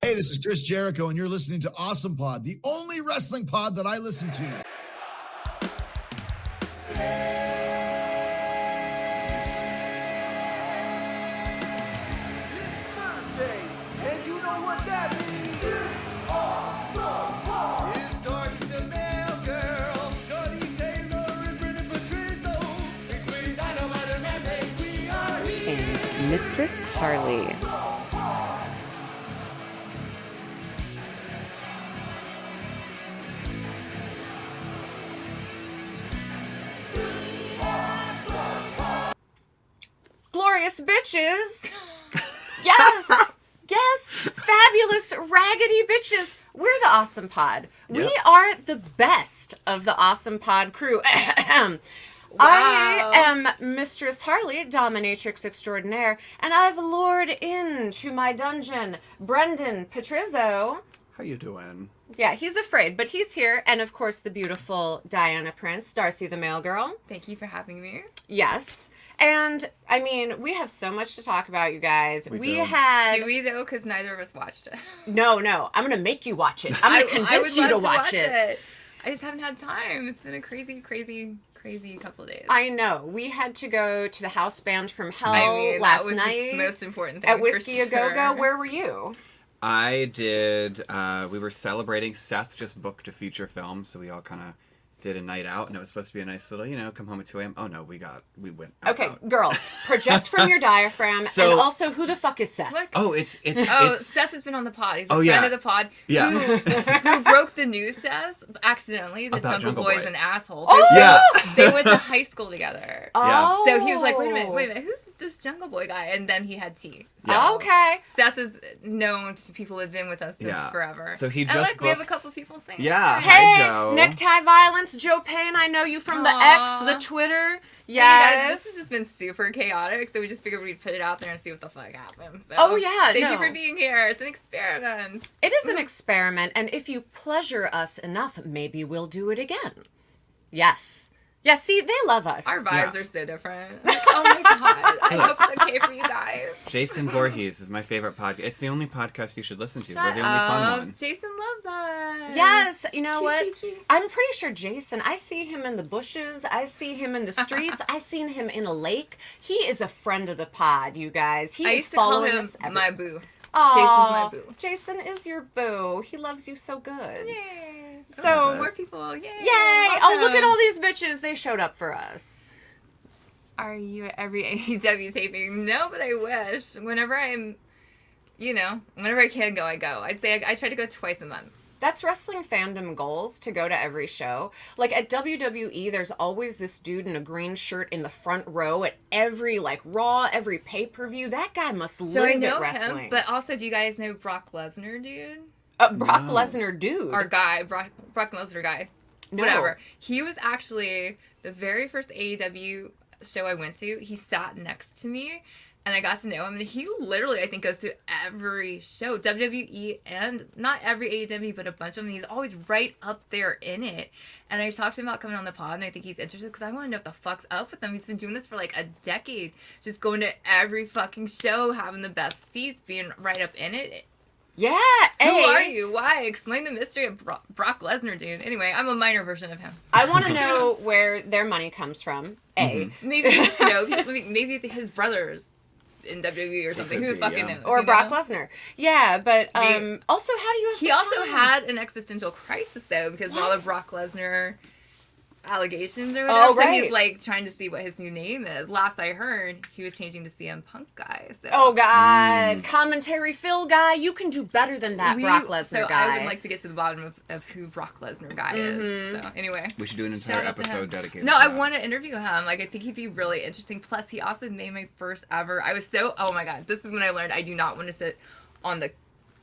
Hey, this is Chris Jericho, and you're listening to Awesome Pod, the only wrestling pod that I listen to. It's Thursday, and you know what that means. It's Awesome Pod. It's Darcy the Mail Girl, Shorty Taylor, and Brendan Patrizzo. Explain Dynamite and Rampage, we are here. And Mistress Harley. Glorious bitches. Yes. Yes. Fabulous raggedy bitches. We're the Awesome Pod. Yep. We are the best of the Awesome Pod crew. Wow. I am Mistress Harley, dominatrix extraordinaire, and I've lured into my dungeon Brendan Patrizzo. How you doing? Yeah, he's afraid, but he's here. And, of course, the beautiful Diana Prince, Darcy the Mail Girl. Thank you for having me. Yes. And, I mean, we have so much to talk about, you guys. We do. Do we, though? Because neither of us watched it. No. I'm going to make you watch it. I'm going to convince you to watch it. I just haven't had time. It's been a crazy couple of days. I know. We had to go to the house band from hell last night. That was the most important thing. At Whiskey A Go-Go. Where were you? I did, we were celebrating. Seth just booked a feature film, so we all kind of did a night out, and it was supposed to be a nice little, come home at 2 a.m. Oh, no, we went Okay, out. Girl, project from your diaphragm, and also, who the fuck is Seth? What? Oh, it's Seth has been on the pod. He's a friend of the pod who broke the news to us accidentally. The Jungle Boy's an asshole. They went to high school together. Oh. So he was like, wait a minute, who's this Jungle Boy guy? And then he had tea. So okay. Seth is known to people who have been with us since forever. So he just we have a couple people saying Yeah. Hey, Hi, Joe. Necktie Violence, Joe Payne, I know you from the X, the Twitter. Yes. Hey guys, this has just been super chaotic, so we just figured we'd put it out there and see what the fuck happens. So, thank you for being here. It's an experiment. It is an experiment, and if you pleasure us enough, maybe we'll do it again. Yes. Yeah, see, they love us. Our vibes are so different. Like, oh my god. I hope it's okay for you guys. Jason Voorhees is my favorite podcast. It's the only podcast you should listen to. We're the only fun one. Jason loves us. Yes, you know what? I'm pretty sure Jason, I see him in the bushes. I see him in the streets. I seen him in a lake. He is a friend of the pod, you guys. I used to call him my boo. Aww, Jason's my boo. Jason is your boo. He loves you so good. Yay. So more people. Yay. Yay. Oh, look at all these bitches. They showed up for us. Are you at every AEW taping? No, but I wish. Whenever I can go, I go. I'd say I try to go twice a month. That's wrestling fandom goals, to go to every show. Like at WWE, there's always this dude in a green shirt in the front row at every Raw, every pay-per-view. That guy must live at wrestling. Him, but also, do you guys know Brock Lesnar, dude? Brock Lesnar, dude. Our guy, Brock Lesnar guy. No. Whatever. He was actually the very first AEW show I went to. He sat next to me, and I got to know him. And he literally, I think, goes to every show, WWE, and not every AEW, but a bunch of them. He's always right up there in it. And I talked to him about coming on the pod, and I think he's interested because I want to know what the fuck's up with him. He's been doing this for like a decade, just going to every fucking show, having the best seats, being right up in it. Yeah. Who are you? Why? Explain the mystery of Brock Lesnar, dude. Anyway, I'm a minor version of him. I want to know where their money comes from. A. Maybe just maybe his brothers in WWE or something. Who fucking knows? Or Brock Lesnar. Yeah, but also, how do you have He also had an existential crisis, though, because of all the Brock Lesnar allegations or whatever. Oh, right. So he's like trying to see what his new name is. Last I heard, he was changing to CM Punk guy. So. Oh God, commentary Phil guy, you can do better than that Brock Lesnar guy. I would like to get to the bottom of who Brock Lesnar guy is. So anyway, we should do an entire episode dedicated. No, I want to interview him. Like I think he'd be really interesting. Plus, he also made my first ever. Oh my God, this is when I learned I do not want to sit on the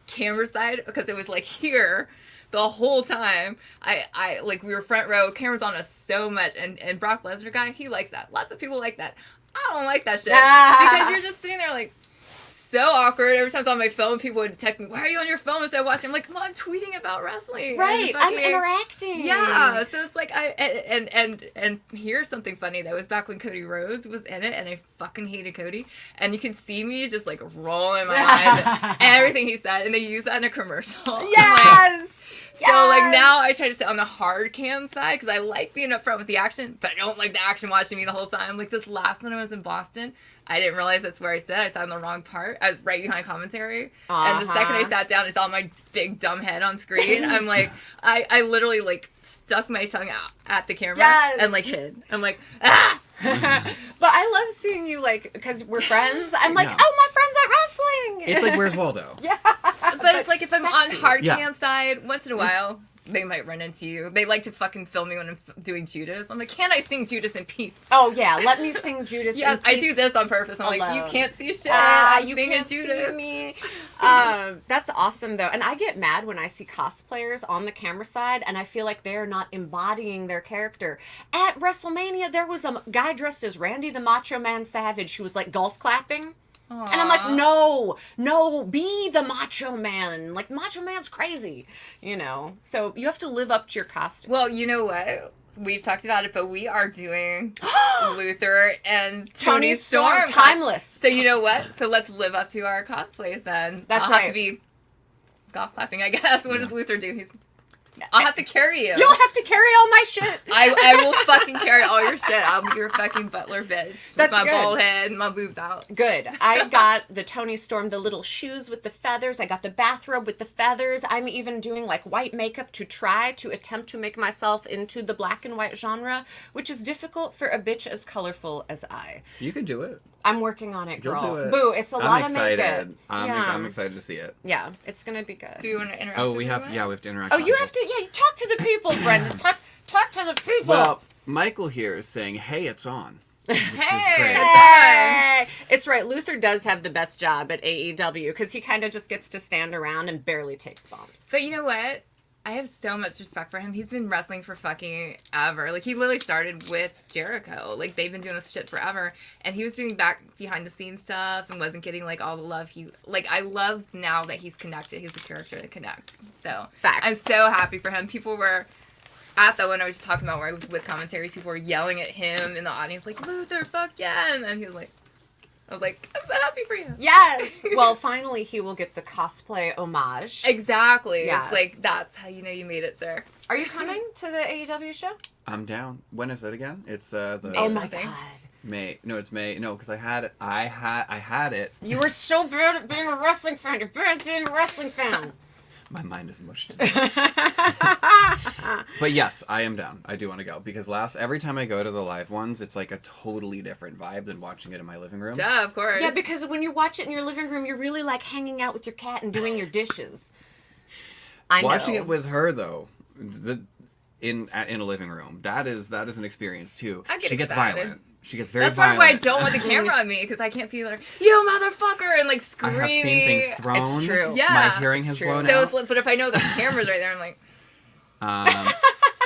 camera side because it was like here. The whole time, I we were front row, cameras on us so much, and Brock Lesnar guy, he likes that. Lots of people like that. I don't like that shit because you're just sitting there like so awkward. Every time I was on my phone, people would text me, "Why are you on your phone instead of watching?" I'm like, "Come on, I'm tweeting about wrestling." Right, And I'm interacting. Yeah, so it's like and here's something funny that was back when Cody Rhodes was in it, and I fucking hated Cody, and you can see me just like rolling my eyes at everything he said, and they use that in a commercial. Yes. So, like, now I try to sit on the hard cam side because I like being upfront with the action, but I don't like the action watching me the whole time. Like, this last one I was in Boston, I didn't realize that's where I sat. I sat on the wrong part. I was right behind commentary. And the second I sat down, I saw my big dumb head on screen. I'm like, I literally, like, stuck my tongue out at the camera and, like, hid. I'm like, ah! But I love seeing you, like, because we're friends. I'm like, oh, my friend's at wrestling. It's like, where's Waldo? Yeah. But it's like if I'm on Sexy. hard cam side, once in a while, they might run into you. They like to fucking film me when I'm doing Judas. I'm like, can't I sing Judas in peace? Oh, yeah. Let me sing Judas Yeah, in I peace. do this on purpose. I'm like, alone. you can't see shit. I'm you singing can't Judas. see me. That's awesome, though. And I get mad when I see cosplayers on the camera side, and I feel like they're not embodying their character. At WrestleMania, there was a guy dressed as Randy the Macho Man Savage who was, like, golf clapping. Aww. And I'm like, no, be the Macho Man. Like, Macho Man's crazy, you know? So you have to live up to your costume. Well, you know what? We've talked about it, but we are doing Luther and Tony Storm. Timeless. So you know what? So let's live up to our cosplays then. That's I'll right. have to be golf clapping, I guess. What does Luther do? I'll have to carry you. You'll have to carry all my shit. I will fucking carry all your shit. I'll be your fucking butler bitch. That's with my good. bald head and my boobs out. Good. I got the Tony Storm, the little shoes with the feathers. I got the bathrobe with the feathers. I'm even doing like white makeup to try to attempt to make myself into the black and white genre, which is difficult for a bitch as colorful as I. You can do it. I'm working on it, girl. You'll do it. Boo, it's a lot of makeup. Excited. I'm excited to see it. Yeah, it's going to be good. Do you want to interact Oh, with we have everyone? to interact. Oh, you have to, you talk to the people, Brendan. Talk to the people. Well, Michael here is saying, "Hey, it's on." Which is great. Hey! It's right. Luther does have the best job at AEW because he kind of just gets to stand around and barely takes bumps. But you know what? I have so much respect for him. He's been wrestling for fucking ever. Like, he literally started with Jericho. Like, they've been doing this shit forever. And he was doing back behind the scenes stuff and wasn't getting, like, all the love he... Like, I love now that he's connected. He's a character that connects. So, Facts. I'm so happy for him. People were... At that one I was just talking about where I was with commentary, people were yelling at him in the audience, like, Luther, fuck yeah! And he was like... I was like, I'm so happy for you. Yes. Well, finally he will get the cosplay homage. Exactly. Yes. It's like, that's how you know you made it, sir. Are you coming to the AEW show? I'm down. When is it again? It's the May Oh my something. god. May. No, it's May. No, because I had it. I had it. You were so bad at being a wrestling fan. You're bad at being a wrestling fan. My mind is mushed. But yes, I am down. I do want to go because every time I go to the live ones, it's like a totally different vibe than watching it in my living room. Duh, of course. Yeah, because when you watch it in your living room, you're really like hanging out with your cat and doing your dishes. I know. Watching it with her though, in a living room, that is an experience too. I get she gets excited. violent. She gets very That's part violent. of why I don't want the camera on me, because I can't feel like, you motherfucker, and like I screaming. have seen things thrown. It's true. Yeah. My hearing It's has true. blown So out. it's like, but if I know the camera's right there, I'm like,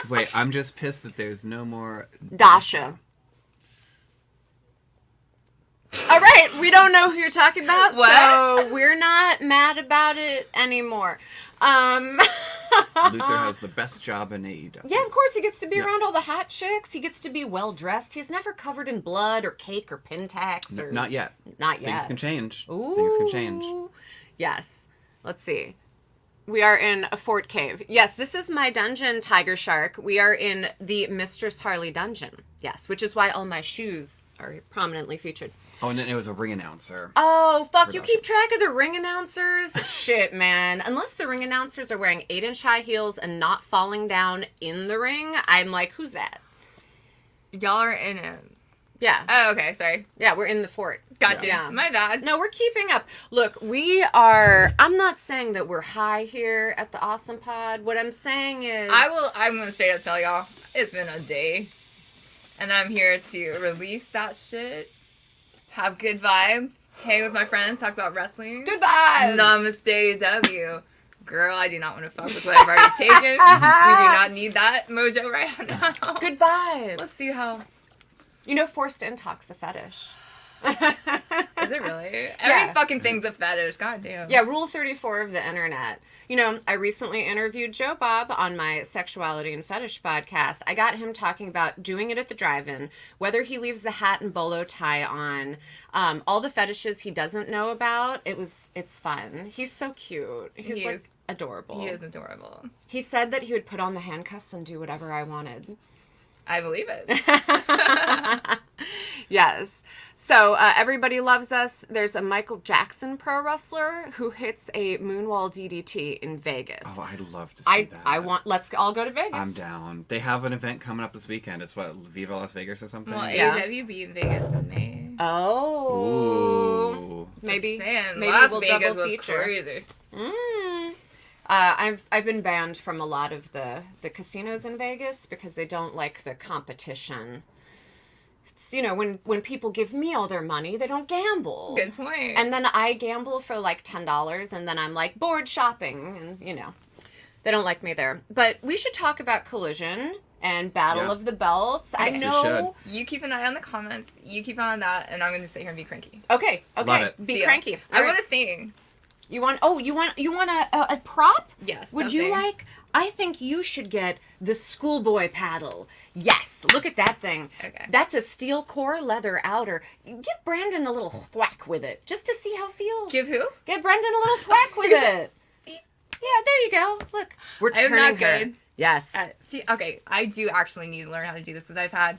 Wait, I'm just pissed that there's no more Dasha. All right, we don't know who you're talking about, What? so we're not mad about it anymore. Luther has the best job in AEW. Yeah, of course, he gets to be Yeah. around all the hot chicks. He gets to be well dressed. He's never covered in blood or cake or Pentax or Not yet. Not yet. Things can change. Ooh. Things can change. Yes. Let's see. We are in a fort cave. Yes, this is my dungeon, Tiger Shark. We are in the Mistress Harley dungeon. Yes, which is why all my shoes are prominently featured. Oh, and then it was a ring announcer. Oh, fuck, you Production. keep track of the ring announcers? Shit, man. Unless the ring announcers are wearing 8-inch high heels and not falling down in the ring, I'm like, who's that? y'all are in it. Yeah. Oh, okay, sorry. Yeah, we're in the fort. Gotcha. Yeah. My bad. No, we're keeping up. Look, I'm not saying that we're high here at the Awesome Pod. What I'm saying is... I'm going to straight up tell y'all, it's been a day. And I'm here to release that shit. Have good vibes. Hang with my friends. Talk about wrestling. Good vibes! Namaste, AEW. Girl, I do not want to fuck with what I've already taken. We do not need that mojo right now. Good vibes! Let's see how... You know, forced intoc's a fetish. Is it really? Every fucking thing's a fetish. God damn. Yeah, rule 34 of the internet. You know, I recently interviewed Joe Bob on my Sexuality and Fetish podcast. I got him talking about doing it at the drive-in, whether he leaves the hat and bolo tie on, all the fetishes he doesn't know about. It's fun. He's so cute. He's like adorable. He is adorable. He said that he would put on the handcuffs and do whatever I wanted. I believe it. Yes. So everybody loves us. There's a Michael Jackson pro wrestler who hits a moonwall DDT in Vegas. Oh, I'd love to see that. Let's all go to Vegas. I'm down. They have an event coming up this weekend. It's what, Viva Las Vegas or something? Well, Yeah. AEW be in Vegas in May. Oh. Ooh. Maybe Just saying, maybe Las we'll Vegas double was feature. crazy. I've been banned from a lot of the casinos in Vegas because they don't like the competition. It's, you know, when people give me all their money, they don't gamble. Good point. And then I gamble for like $10 and then I'm like bored shopping and, you know, they don't like me there. But we should talk about Collision and Battle of the Belts. Yes, I we know. You keep an eye on the comments. You keep an eye on that, and I'm going to sit here and be cranky. Okay. Love it. Be Deal. cranky. I All want right. a thing. You want a prop? Yes. Would you something. like? I think you should get the schoolboy paddle. Yes, look at that thing. Okay. That's a steel core leather outer. Give Brandon a little thwack with it, just to see how it feels. Give who? Get Brendan a little thwack with it. Yeah, there you go. Look, we're I am turning not her. good. Yes. See, okay, I do actually need to learn how to do this because I've had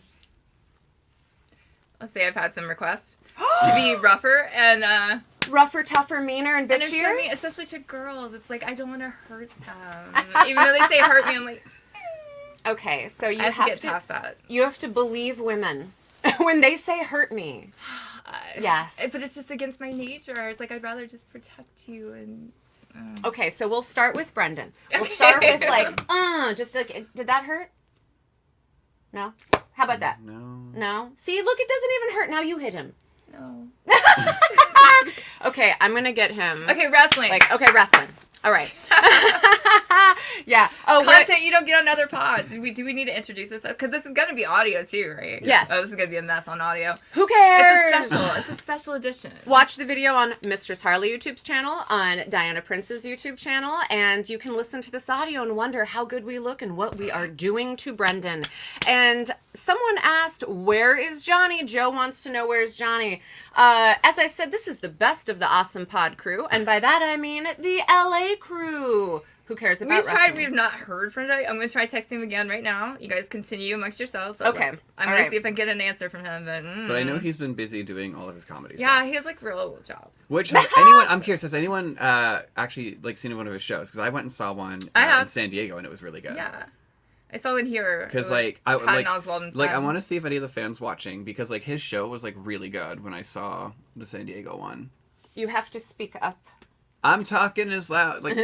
some requests to be rougher and Rougher, tougher, meaner, and it's so bitchier. mean, especially to girls. It's like I don't want to hurt them, even though they say hurt me. I'm like, Okay, so you I have to have get to past that. you have to believe women when they say hurt me. Yes. But it's just against my nature. It's like I'd rather just protect you and. Okay, so we'll start with Brendan. We'll Okay. start with like, just like, did that hurt? No? How about that? No. No? See, look, it doesn't even hurt. Now you hit him. No. Okay, I'm gonna get him. Okay, wrestling. Like, okay, wrestling. All right. Yeah. Oh, Content you don't get on other pods. Do we need to introduce this? Because this is going to be audio too, right? Yes. Oh, this is going to be a mess on audio. who cares? It's a special. It's a special edition. Watch the video on Mistress Harley YouTube's channel, on Diana Prince's YouTube channel, and you can listen to this audio and wonder how good we look and what we are doing to Brendan. And someone asked, where is Johnny? Joe wants to know where's Johnny. As I said, this is the best of the Awesome Pod crew, and by that I mean the LA crew. Who cares about wrestling? We have not heard from Johnny. I'm going to try texting him again right now. You guys continue amongst yourselves. Okay. I'm All going right. to see if I can get an answer from him. But I know he's been busy doing all of his comedy Yeah, stuff. he has like real jobs. Which has anyone? I'm curious. Has anyone actually like seen one of his shows? Because I went and saw one I have. in San Diego, and it was really good. Yeah. I saw one here. Because like I want to see if any of the fans watching, because like his show was like really good when I saw the San Diego one. You have to speak up. I'm talking as loud, like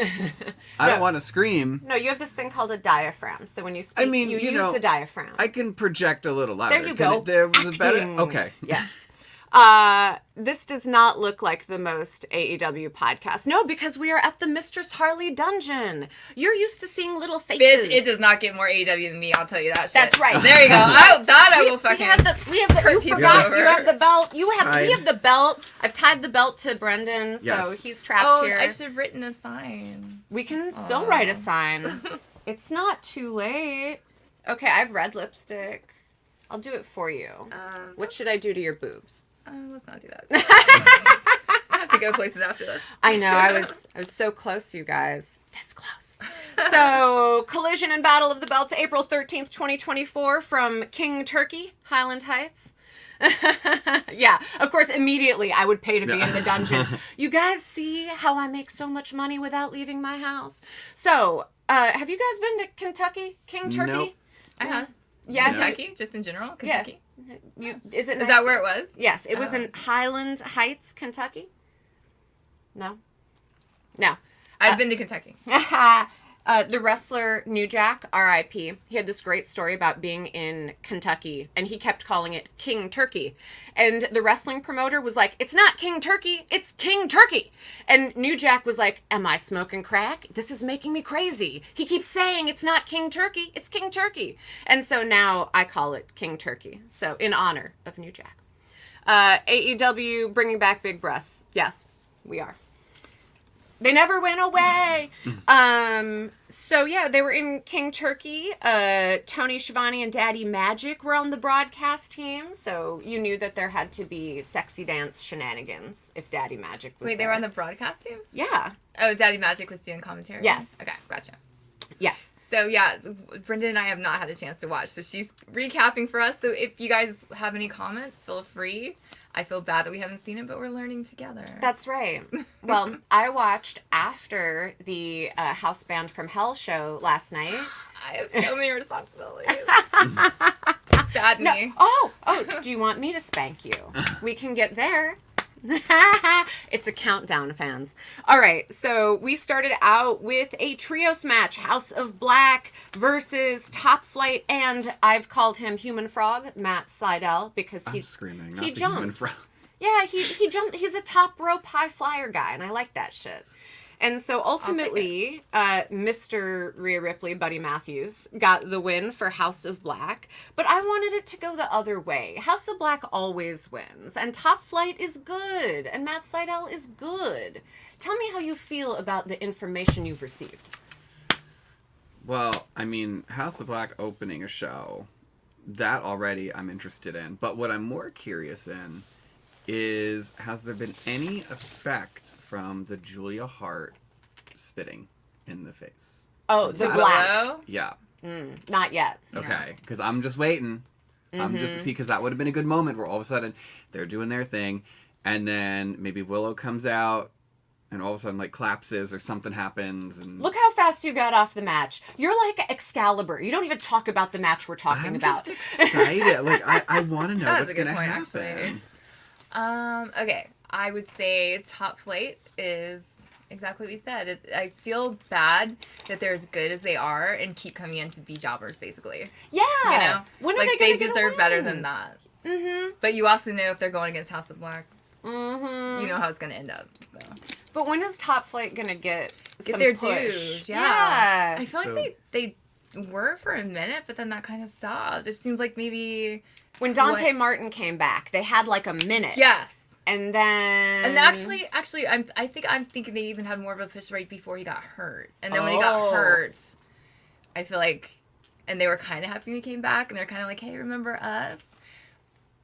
I don't want to scream. No, you have this thing called a diaphragm. So when you speak, you use know, the diaphragm. I can project a little louder. There you go. There was a better. Acting. Okay. Yes. This does not look like the most AEW podcast. No, because we are at the Mistress Harley dungeon. You're used to seeing little faces. Bitch, it does not get more AEW than me, I'll tell you that shit. That's right. There you go. I will fucking... We have the hurt you people forgot over. you have the belt. We Tied. have the belt. I've tied the belt to Brendan, so Yes. he's trapped Oh, here. I should have written a sign. We can still write a sign. It's not too late. Okay, I have red lipstick. I'll do it for you. What should I do to your boobs? Let's not do that. I have to go places after this. I know, I was so close, you guys. This close. So, Collision and Battle of the Belts, April 13th, 2024, from King Turkey, Highland Heights. Yeah, of course, immediately I would pay to be in the dungeon. You guys see how I make so much money without leaving my house? So, have you guys been to Kentucky? King Turkey? Nope. I have. Yeah, Kentucky? Just in general? Kentucky? Is it Is that where it was? Yes, it was in Highland Heights, Kentucky. No? No. I've been to Kentucky. The wrestler New Jack, R.I.P., he had this great story about being in Kentucky, and he kept calling it King Turkey. And the wrestling promoter was like, it's not King Turkey, it's King Turkey. And New Jack was like, am I smoking crack? This is making me crazy. He keeps saying it's not King Turkey, it's King Turkey. And so now I call it King Turkey, so in honor of New Jack. AEW bringing back big breasts. Yes, we are. They never went away. So yeah, they were in King Turkey. Tony Schiavone and Daddy Magic were on the broadcast team, so you knew that there had to be sexy dance shenanigans if Daddy Magic was Wait, they there. were on the broadcast team? Yeah. Oh, Daddy Magic was doing commentary? Yes. Okay, gotcha. Yes. So yeah, Brenda and I have not had a chance to watch, so she's recapping for us. So if you guys have any comments, feel free. I feel bad that we haven't seen it, but we're learning together. That's right. Well, I watched after the House Band from Hell show last night. I have so many responsibilities. Bad me. Oh, do you want me to spank you? We can get there. It's a countdown, fans. All right, so we started out with a trios match, House of Black versus Top Flight, and I've called him Human Frog, Matt Sydal, because I'm screaming, not he the human jumps. frog. Yeah, he jumped. He's a top rope high flyer guy, and I like that shit. And so ultimately, Mr. Rhea Ripley, Buddy Matthews, got the win for House of Black. But I wanted it to go the other way. House of Black always wins. And Top Flight is good. And Matt Sydal is good. Tell me how you feel about the information you've received. Well, I mean, House of Black opening a show, that already I'm interested in. But what I'm more curious in is, has there been any effect from the Julia Hart spitting in the face? Oh, the Last- black. Hello? Yeah. Not yet. Okay. Because I'm just waiting. I'm just to see, because that would have been a good moment where all of a sudden they're doing their thing, and then maybe Willow comes out, and all of a sudden, like, collapses or something happens. And Look how fast you got off the match. You're like Excalibur. You don't even talk about the match we're talking I'm about. just excited. Like, I want to know That was what's a good going to point, happen. actually. Okay, I would say Top Flight is exactly what you said. I feel bad that they're as good as they are and keep coming in to be jobbers, basically. Yeah. You know? When are like, they going to get a deserve better win? than that. Mm-hmm. But you also know if they're going against House of Black, Mm-hmm. you know how it's going to end up. So But when is Top Flight going to get some their push? dues. Yeah. Yeah. I feel So- like they were for a minute, but then that kind of stopped. It seems like maybe When Dante Martin came back, they had like a minute. yes. And then... And actually, I think I'm thinking they even had more of a push right before he got hurt. And then when he got Oh. hurt, I feel like, and they were kind of happy when he came back, and they're kind of like, hey, remember us?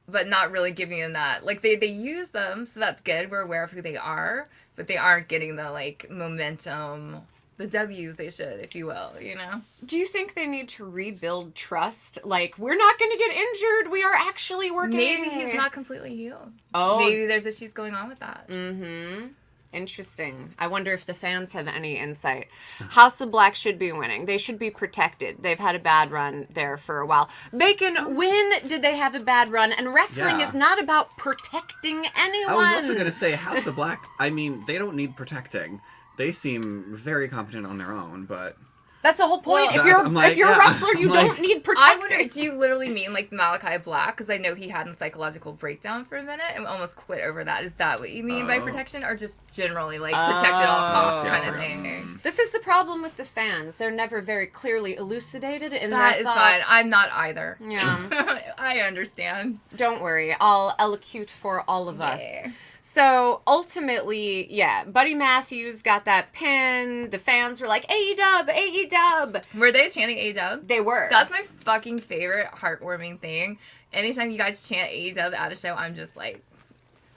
But not really giving him that. Like, they use them, so that's good. We're aware of who they are, but they aren't getting the, like, momentum, the W's they should, if you will, you know? Do you think they need to rebuild trust? Like, we're not going to get injured. We are actually working. Maybe he's not completely healed. Oh. Maybe there's issues going on with that. Mm-hmm. Interesting. I wonder if the fans have any insight. House of Black should be winning. They should be protected. They've had a bad run there for a while. Bacon, when did they have a bad run? And wrestling Yeah. is not about protecting anyone. I was also going to say, House of Black, I mean, they don't need protecting. They seem very competent on their own, but... That's the whole point. Well, if you're a wrestler, you I'm don't like- need I protecting. wonder, do you literally mean like Malachi Black? Because I know he had a psychological breakdown for a minute and almost quit over that. Is that what you mean by Oh. protection? Or just generally like protect at all costs Oh. kind of Yeah. thing? This is the problem with the fans. They're never very clearly elucidated in That their is thoughts. fine. I'm not either. Yeah. I understand. Don't worry. I'll elocute for all of us. Yeah. So ultimately, yeah, Buddy Matthews got that pin. The fans were like, AEW, AEW. Were they chanting AEW? They were. That's my fucking favorite heartwarming thing. Anytime you guys chant AEW at a show, I'm just like,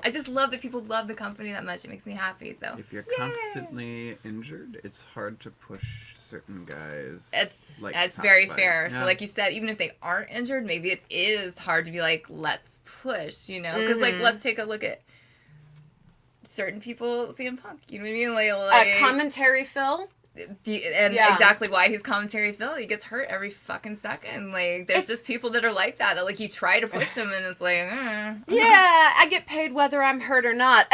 I just love that people love the company that much. It makes me happy. So If you're yay. constantly injured, it's hard to push certain guys. That's very Top fair. Flight. So Yeah. like you said, even if they aren't injured, maybe it is hard to be like, let's push, you know? Because like, let's take a look at certain people, CM Punk. You know what I mean? Like commentary Phil. and Yeah. exactly why he's commentary Phil. He gets hurt every fucking second. Like there's It's- just people that are like that. That like you try to push them and it's like, Yeah, I get paid whether I'm hurt or not.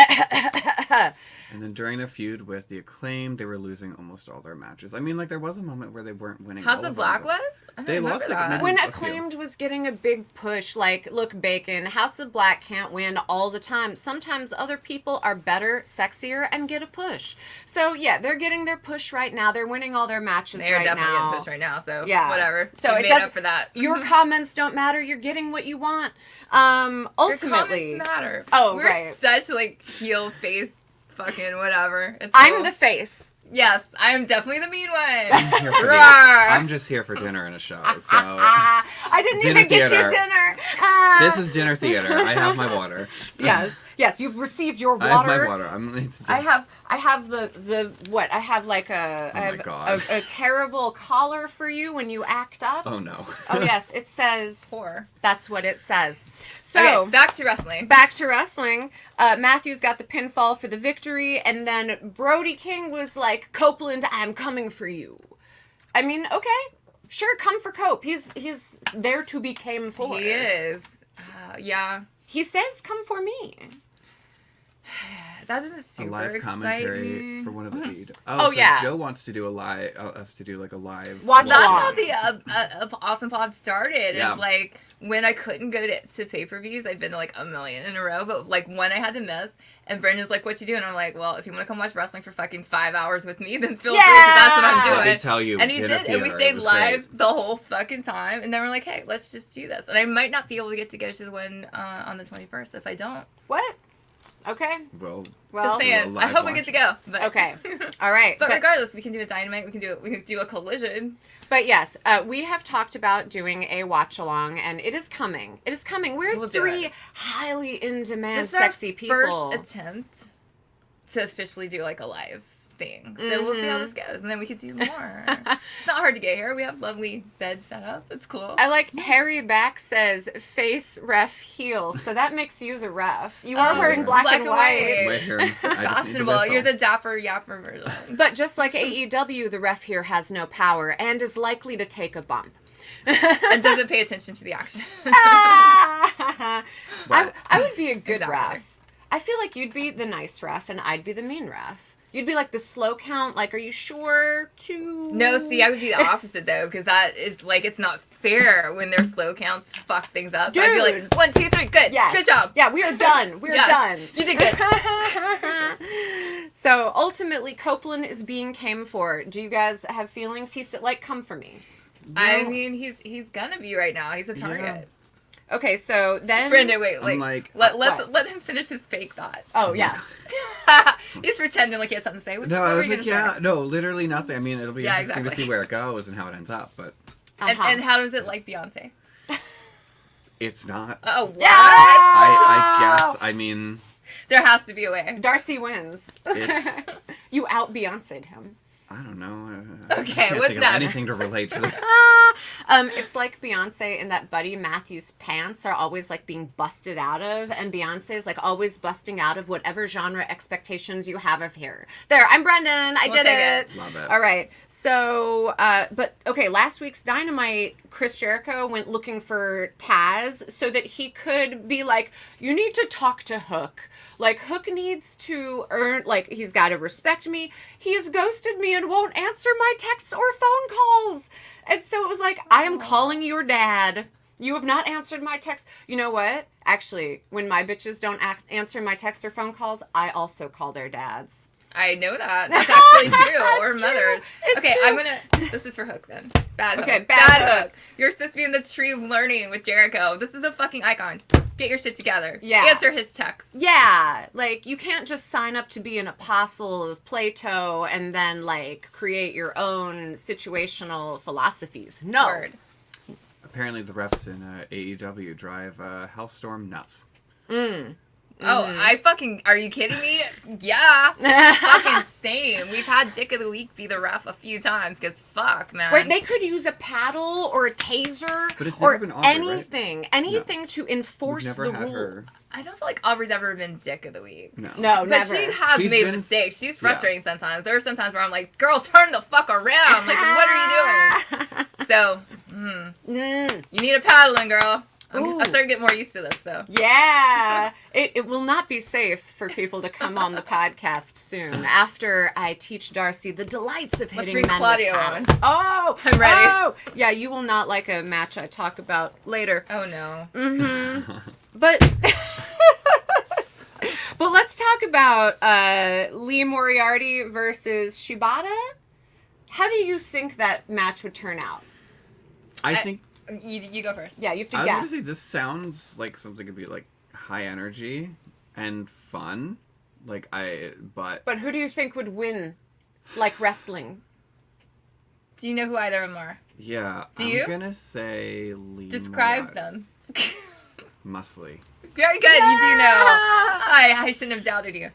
And then during the feud with the Acclaimed, they were losing almost all their matches. I mean, like, there was a moment where they weren't winning. House all of of Black them, was? I don't They remember lost, that. like, When a few. Acclaimed was getting a big push, like, look, Bacon, House of Black can't win all the time. Sometimes other people are better, sexier, and get a push. So, yeah, they're getting their push right now. They're winning all their matches They're right definitely now. getting pushed right now, so Yeah. whatever. So We it made does up for that. Your comments don't matter. You're getting what you want. Your Ultimately, comments matter. Oh, We're right. such, like, heel face fucking whatever. It's I'm cool. the face. Yes, I am definitely the mean one. I'm here for Roar. I'm just here for dinner and a show. So I didn't Dinner even get theater. you dinner. this is dinner theater. I have my water. Yes, you've received your water. I have my water. I have the what? I have like Oh my God. a terrible collar for you when you act up. Oh no. Oh yes, it says Poor. that's what it says. So Okay, back to wrestling. back to wrestling. Matthews got the pinfall for the victory, and then Brody King was like, "Copeland, I'm coming for you." I mean, okay, sure, come for Cope. He's there to be came for. He is. Yeah. He says, "Come for me." That doesn't A super live excite commentary me. for one of the feed. Oh, so yeah. Joe wants to do us to do like a live. Watch That's along. how the Awesome Pod started. Yeah. It's like when I couldn't go to pay-per-views, I've been to like a million in a row, but like one I had to miss, and Brendan's like, "What you doing?" I'm like, "Well, if you want to come watch wrestling for fucking 5 hours with me, then feel free, 'cause that's what I'm doing." Let me tell you, And he dinner did, and we theater, stayed it was live great. the whole fucking time, and then we're like, "Hey, let's just do this." And I might not be able to get to go to the one on the 21st if I don't. What? Okay. Well, Well, Just saying. live I hope we watch. get to go. But okay. All right. But regardless, we can do a Dynamite. We can do a Collision. But yes, we have talked about doing a watch along, and it is coming. It is coming. We're We'll do three it. highly in demand, This is our sexy people. first attempt to officially do like a live thing. So we'll see how this goes, and then we could do more. It's not hard to get here. We have lovely beds set up. It's cool. I like Harry Back says face ref heel, so that makes you the ref. You are wearing black and white. Wait here. I just need to Fashionable. whistle. You're the dapper yapper version. But just like AEW, the ref here has no power and is likely to take a bump. And doesn't pay attention to the action. I would be a good Exactly. ref. I feel like you'd be the nice ref and I'd be the mean ref. You'd be like the slow count, like, are you sure to... No, see, I would be the opposite though, because that is like it's not fair when their slow counts fuck things up. So I'd be like, Dude. 1, 2, 3, good, Yes. good job. Yeah, we are done. We are Yes. done. You did good. So ultimately, Copeland is being came for. Do you guys have feelings? He said, like, come for me. I mean, he's gonna be right now. He's a target. Okay, so then... Brenda, wait, I'm like, let him finish his fake thought. Oh, yeah. He's pretending like he has something to say. No, I was like, yeah, no, literally nothing. I mean, it'll be Yeah, interesting to exactly. see where it goes and how it ends up, but And how does it like Beyonce? it's not. Oh, what? Yeah! I guess. I mean, There has to be a way. Darcy wins. it's. You out Beyonce'd him. I don't know. Okay, I can't what's think that? of anything to relate to that. It's like Beyonce and that Buddy Matthews pants are always like being busted out of, and Beyonce is like always busting out of whatever genre expectations you have of her. There, I'm Brendan. I We'll did take it. it. Love it. All right. So, but okay, last week's Dynamite, Chris Jericho went looking for Taz so that he could be like, you need to talk to Hook. Like, Hook needs to earn, like, he's got to respect me. He has ghosted me and won't answer my texts or phone calls. And so it was like, I am calling your dad. You have not answered my text. You know what? Actually, when my bitches don't answer my text or phone calls, I also call their dads. I know that. That's actually true. That's Or true. mothers. It's Okay, true. I'm gonna. This is for Hook then. Bad Hook. Okay, bad bad Hook. You're supposed to be in the tree learning with Jericho. This is a fucking icon. Get your shit together. Yeah. Answer his text. Yeah, like, you can't just sign up to be an apostle of Plato and then, like, create your own situational philosophies. No. Word. Apparently, the refs in AEW drive Hellstorm nuts. Oh, I fucking. Are you kidding me? Yeah. Fucking same. We've had Dick of the Week be the ref a few times because fuck, man. Right, they could use a paddle or a taser But it's or never been Aubrey, right? anything to enforce We've never the had her. rules. I don't feel like Aubrey's ever been Dick of the Week. No. No, But never. she has She's made been- mistakes. She's frustrating sometimes. There are some times where I'm like, girl, turn the fuck around. Like, what are you doing? So, you need a paddling, girl. I'm starting to get more used to this, so. Yeah. It will not be safe for people to come on the podcast soon after I teach Darcy the delights of hitting bring men Claudio with on. paddles. Oh, I'm ready. Oh. Yeah, you will not like a match I talk about later. Oh, no. Mm-hmm. But let's talk about Lee Moriarty versus Shibata. How do you think that match would turn out? I think You go first. Yeah, you have to I was guess. gonna say this sounds like something could be like high energy and fun. But But who do you think would win, like wrestling? Do you know who either of them are? yeah, Do I'm you? gonna say Lee. Describe Moriarty. them. Muscly. Very good. You do know. I shouldn't have doubted you.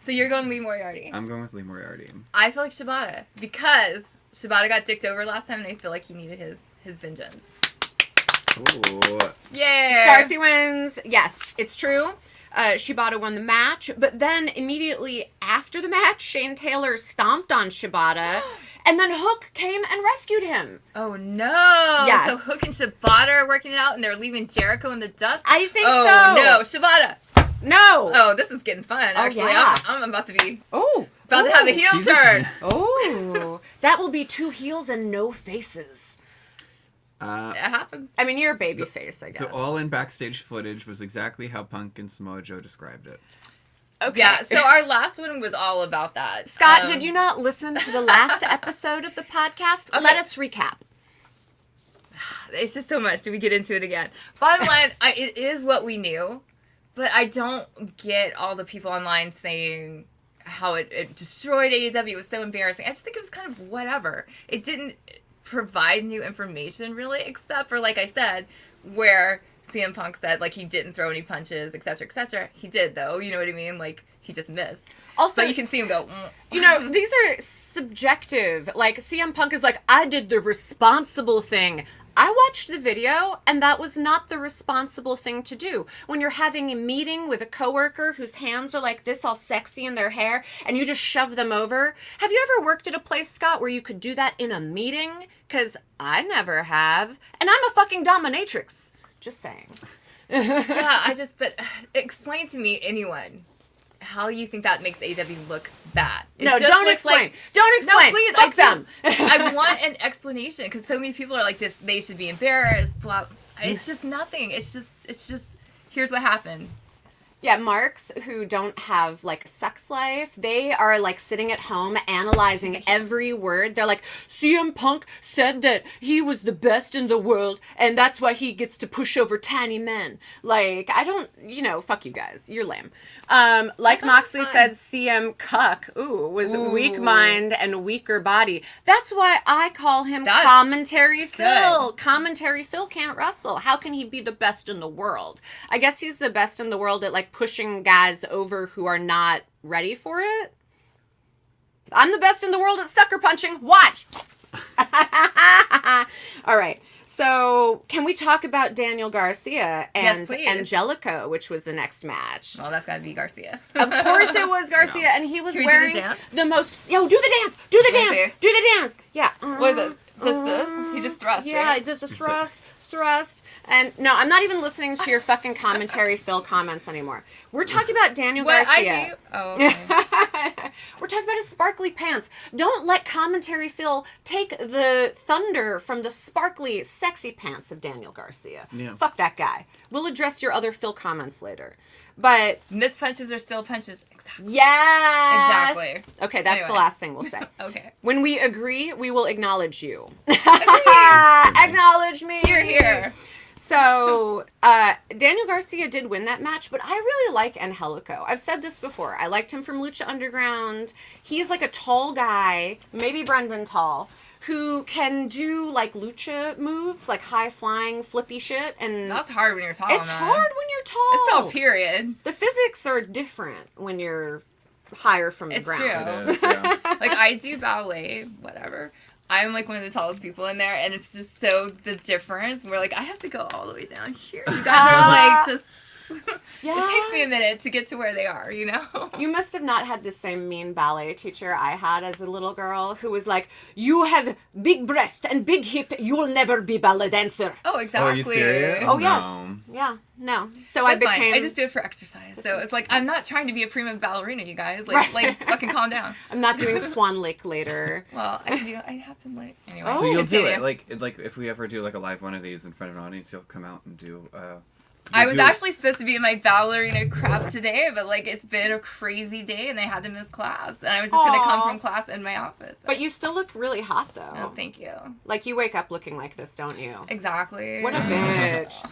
So you're going Lee Moriarty. I'm going with Lee Moriarty. I feel like Shibata because Shibata got dicked over last time, and I feel like he needed his vengeance. Ooh. Yeah. Darcy wins. Yes, it's true. Shibata won the match, but then immediately after the match, Shane Taylor stomped on Shibata, and then Hook came and rescued him. Oh no! Yes. So Hook and Shibata are working it out, and they're leaving Jericho in the dust. I think oh, so. no, Shibata! No. Oh, this is getting fun. Actually, yeah. I'm about to be Oh. about to have a heel Jesus. turn. Oh. That will be 2 heels and no faces. It happens. I mean, you're a baby face, I guess. The all-in backstage footage was exactly how Punk and Samoa Joe described it. Okay. Yeah. So our last one was all about that. Scott, did you not listen to the last episode of the podcast? Okay. Let us recap. It's just so much. Do we get into it again? Bottom line, it is what we knew, but I don't get all the people online saying how it destroyed AEW. It was so embarrassing. I just think it was kind of whatever. It didn't provide new information really, except for, like I said, where CM Punk said like he didn't throw any punches, etc., etc. He did though. You know what I mean? Like he just missed. Also, So you can see him go. you know, these are subjective. Like, CM Punk is like, I did the responsible thing. I watched the video, and that was not the responsible thing to do. When you're having a meeting with a coworker whose hands are like this, all sexy in their hair, and you just shove them over. Have you ever worked at a place, Scott, where you could do that in a meeting? Because I never have. And I'm a fucking dominatrix. Just saying. Yeah, but explain to me, anyone, how you think that makes AEW look bad. It No, just don't looks explain. like- Don't explain. No, please, Fuck them. I want an explanation because so many people are like, this, they should be embarrassed. Blah. It's just nothing. It's just. Here's what happened. Yeah, marks who don't have, like, a sex life, they are, like, sitting at home analyzing every word. They're like, CM Punk said that he was the best in the world, and that's why he gets to push over tiny men. Like, I don't, fuck you guys. You're lame. Like Moxley said, CM Cuck, was weak mind and weaker body. That's why I call him Commentary Phil. Commentary Phil can't wrestle. How can he be the best in the world? I guess he's the best in the world at, like, pushing guys over who are not ready for it. I'm the best in the world at sucker punching. Watch. All right. So, can we talk about Daniel Garcia and Yes, please. Angelico, which was the next match? Well, that's got to be Garcia. Of course it was Garcia, No. and he was Can we do the wearing dance? the most... Yo, do the dance! Do the Let me dance! see. Do the dance! Yeah. What is it? Just this? He just thrust, Yeah, right? just a thrust. And no, I'm not even listening to your fucking Commentary Phil comments anymore. We're talking about Daniel What Garcia. I do? Oh, okay. We're talking about his sparkly pants. Don't let Commentary Phil take the thunder from the sparkly, sexy pants of Daniel Garcia. Yeah. Fuck that guy. We'll address your other Phil comments later. But Missed punches are still punches. Exactly. yes! Exactly. Okay, that's the Anyway. last thing we'll say. Okay. When we agree, we will acknowledge you. Acknowledge me. Here. So, Daniel Garcia did win that match, but I really like Angelico. I've said this before. I liked him from Lucha Underground. He's like a tall guy, maybe Brendan Tall, who can do like lucha moves, like high flying, flippy shit. And That's hard when you're tall, it's man. hard when you're tall. It's all period. The physics are different when you're higher from the It's ground. true. It is, yeah. Like, I do ballet, whatever. I'm, like, one of the tallest people in there, and it's just so the difference. We're like, I have to go all the way down here. You guys are, like, just Yeah. It takes me a minute to get to where they are, you know? You must have not had the same mean ballet teacher I had as a little girl who was like, you have big breast and big hip, you will never be ballet dancer. Oh, exactly. Oh, are you serious? Oh, No. yes. Yeah, no. So That's I became... fine. I just do it for exercise. So it's like, I'm not trying to be a prima ballerina, you guys. Right. Like fucking calm down. I'm not doing Swan Lake later. Well, I have been like, anyway. Oh. So you'll do continue. it, like if we ever do like a live one of these in front of an audience, you'll come out and do. I was actually supposed to be in my ballerina crap today, but like it's been a crazy day and I had to miss class. And I was just going to come from class in my outfit. But you still look really hot, though. Oh, thank you. Like, you wake up looking like this, don't you? Exactly. What a bitch.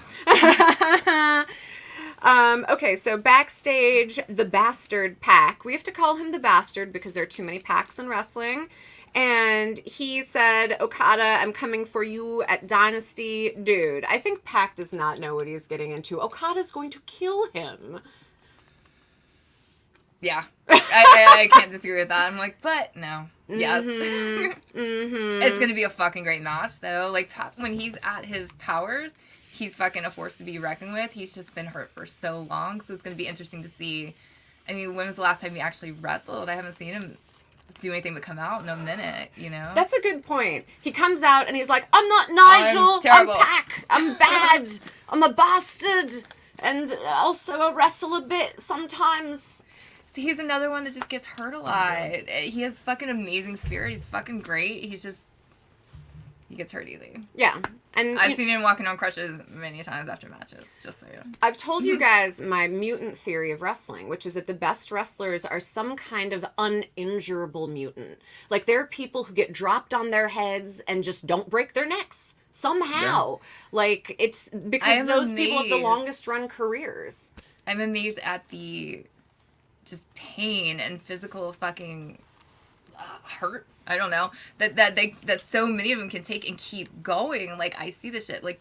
Okay, so backstage, the Bastard Pack. We have to call him the Bastard because there are too many packs in wrestling. And he said, Okada, I'm coming for you at Dynasty. Dude, I think Pac does not know what he's getting into. Okada's going to kill him. Yeah. I can't disagree with that. I'm like, but no. Yes. Mm-hmm. It's going to be a fucking great match, though. Like, when he's at his powers, he's fucking a force to be reckoned with. He's just been hurt for so long, so it's going to be interesting to see. I mean, when was the last time he actually wrestled? I haven't seen him do anything but come out in a minute, you know? That's a good point. He comes out and he's like, I'm not Nigel, I'm terrible. Pac, I'm bad, I'm a bastard, and also I wrestle a bit sometimes. See, he's another one that just gets hurt a lot. He has fucking amazing spirit. He's fucking great. He's just... He gets hurt easy. Yeah. And I've seen him walking on crutches many times after matches, just so you know. I've told you guys my mutant theory of wrestling, which is that the best wrestlers are some kind of uninjurable mutant. Like, there are people who get dropped on their heads and just don't break their necks. Somehow. Yeah. Like, it's because those people have the longest run careers. I'm amazed at the just pain and physical fucking hurt. I don't know that so many of them can take and keep going. Like, I see this shit. Like,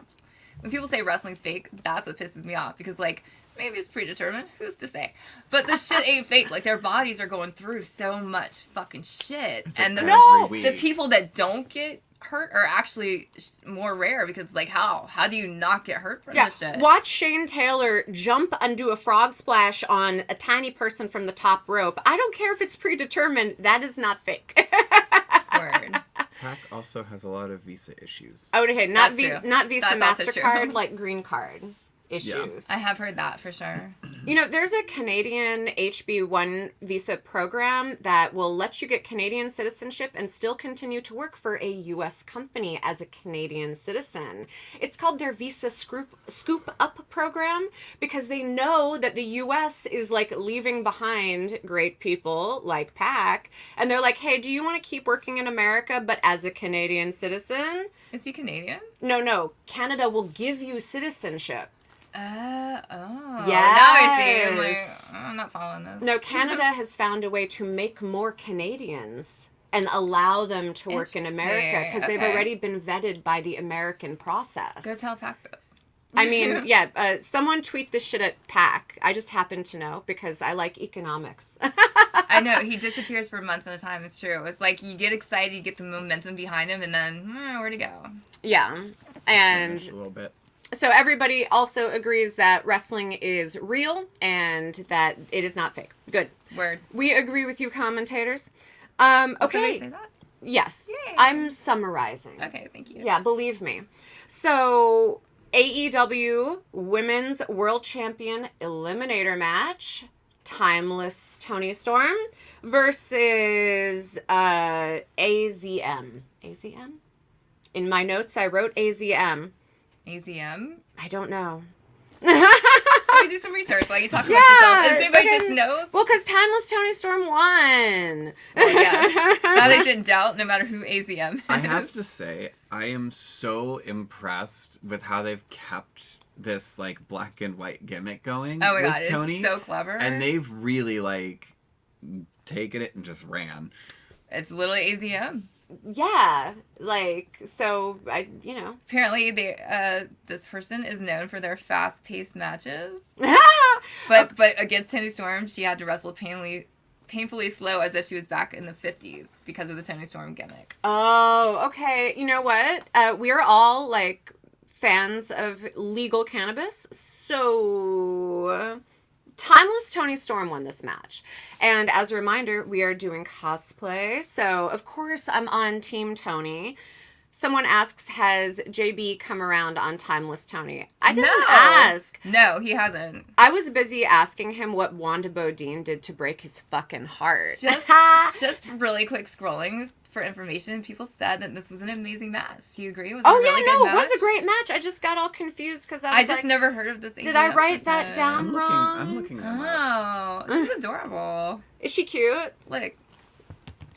when people say wrestling's fake, that's what pisses me off, because like maybe it's predetermined. Who's to say? But the shit ain't fake. Like, their bodies are going through so much fucking shit, and the people that don't get hurt are actually more rare, because like how do you not get hurt from this shit? Watch Shane Taylor jump and do a frog splash on a tiny person from the top rope. I don't care if it's predetermined. That is not fake. Word. Pac also has a lot of visa issues. Oh, okay, not Visa, That's MasterCard, like green card issues. I have heard that for sure. You know, there's a Canadian HB1 visa program that will let you get Canadian citizenship and still continue to work for a U.S. company as a Canadian citizen. It's called their Visa Scoop Up program, because they know that the U.S. is like leaving behind great people like Pac, and they're like, hey, do you want to keep working in America but as a Canadian citizen? Is he Canadian? No. Canada will give you citizenship. Oh. Yes. Now I see. I'm like, I'm not following this. No, Canada has found a way to make more Canadians and allow them to work in America, because they've already been vetted by the American process. Go tell Pac this. I mean, yeah, someone tweet this shit at Pac. I just happen to know because I like economics. I know, he disappears for months at a time. It's true. It's like you get excited, you get the momentum behind him, and then where'd he go? Yeah, and A little bit. So everybody also agrees that wrestling is real and that it is not fake. Good. Word. We agree with you, commentators. Did Okay. somebody say that? Yes. Yay. I'm summarizing. Okay, thank you. Yeah, believe me. So, AEW Women's World Champion Eliminator match. Timeless Toni Storm versus AZM. AZM? In my notes, I wrote AZM. AZM? I don't know. Let me do some research while you talk about yourself. If anybody just knows. Well, because Timeless Toni Storm won. Well, yes. Now they didn't doubt, no matter who AZM is. I have to say, I am so impressed with how they've kept this like black and white gimmick going. Oh my with god, Toni, it's so clever. and they've really like taken it and just ran. It's literally AZM. Yeah, like, so, Apparently, this person is known for their fast-paced matches. But against Toni Storm, she had to wrestle painfully slow, as if she was back in the 50s because of the Toni Storm gimmick. Oh, okay. You know what? We're all, like, fans of legal cannabis. So Timeless Tony Storm won this match. And as a reminder, we are doing cosplay. So, of course, I'm on Team Tony. Someone asks, has JB come around on Timeless Tony? I didn't ask. No, he hasn't. I was busy asking him what Wanda Bodine did to break his fucking heart. Just really quick scrolling for information. People said that this was an amazing match. Do you agree? Was it a really good match? It was a great match. I just got all confused because I just never heard of this. Did I write that down wrong? I'm looking them up. Oh, she's adorable. Is she cute? Like,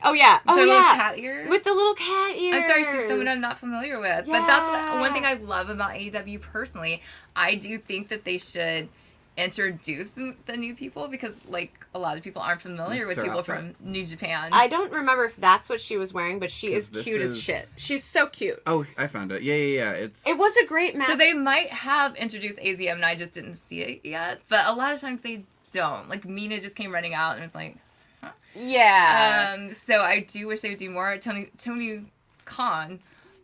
oh yeah, little cat ears with the little cat ears. I'm sorry, she's someone I'm not familiar with. Yeah. But that's one thing I love about AEW personally. I do think that they should introduce the new people because, like, a lot of people aren't familiar with people from New Japan. I don't remember if that's what she was wearing, but she is cute as shit. She's so cute. Oh, I found it. Yeah. It was a great match. So they might have introduced AZM and I just didn't see it yet. But a lot of times they don't. Like, Mina just came running out and it's like, huh? Yeah. So I do wish they would do more. Tony Khan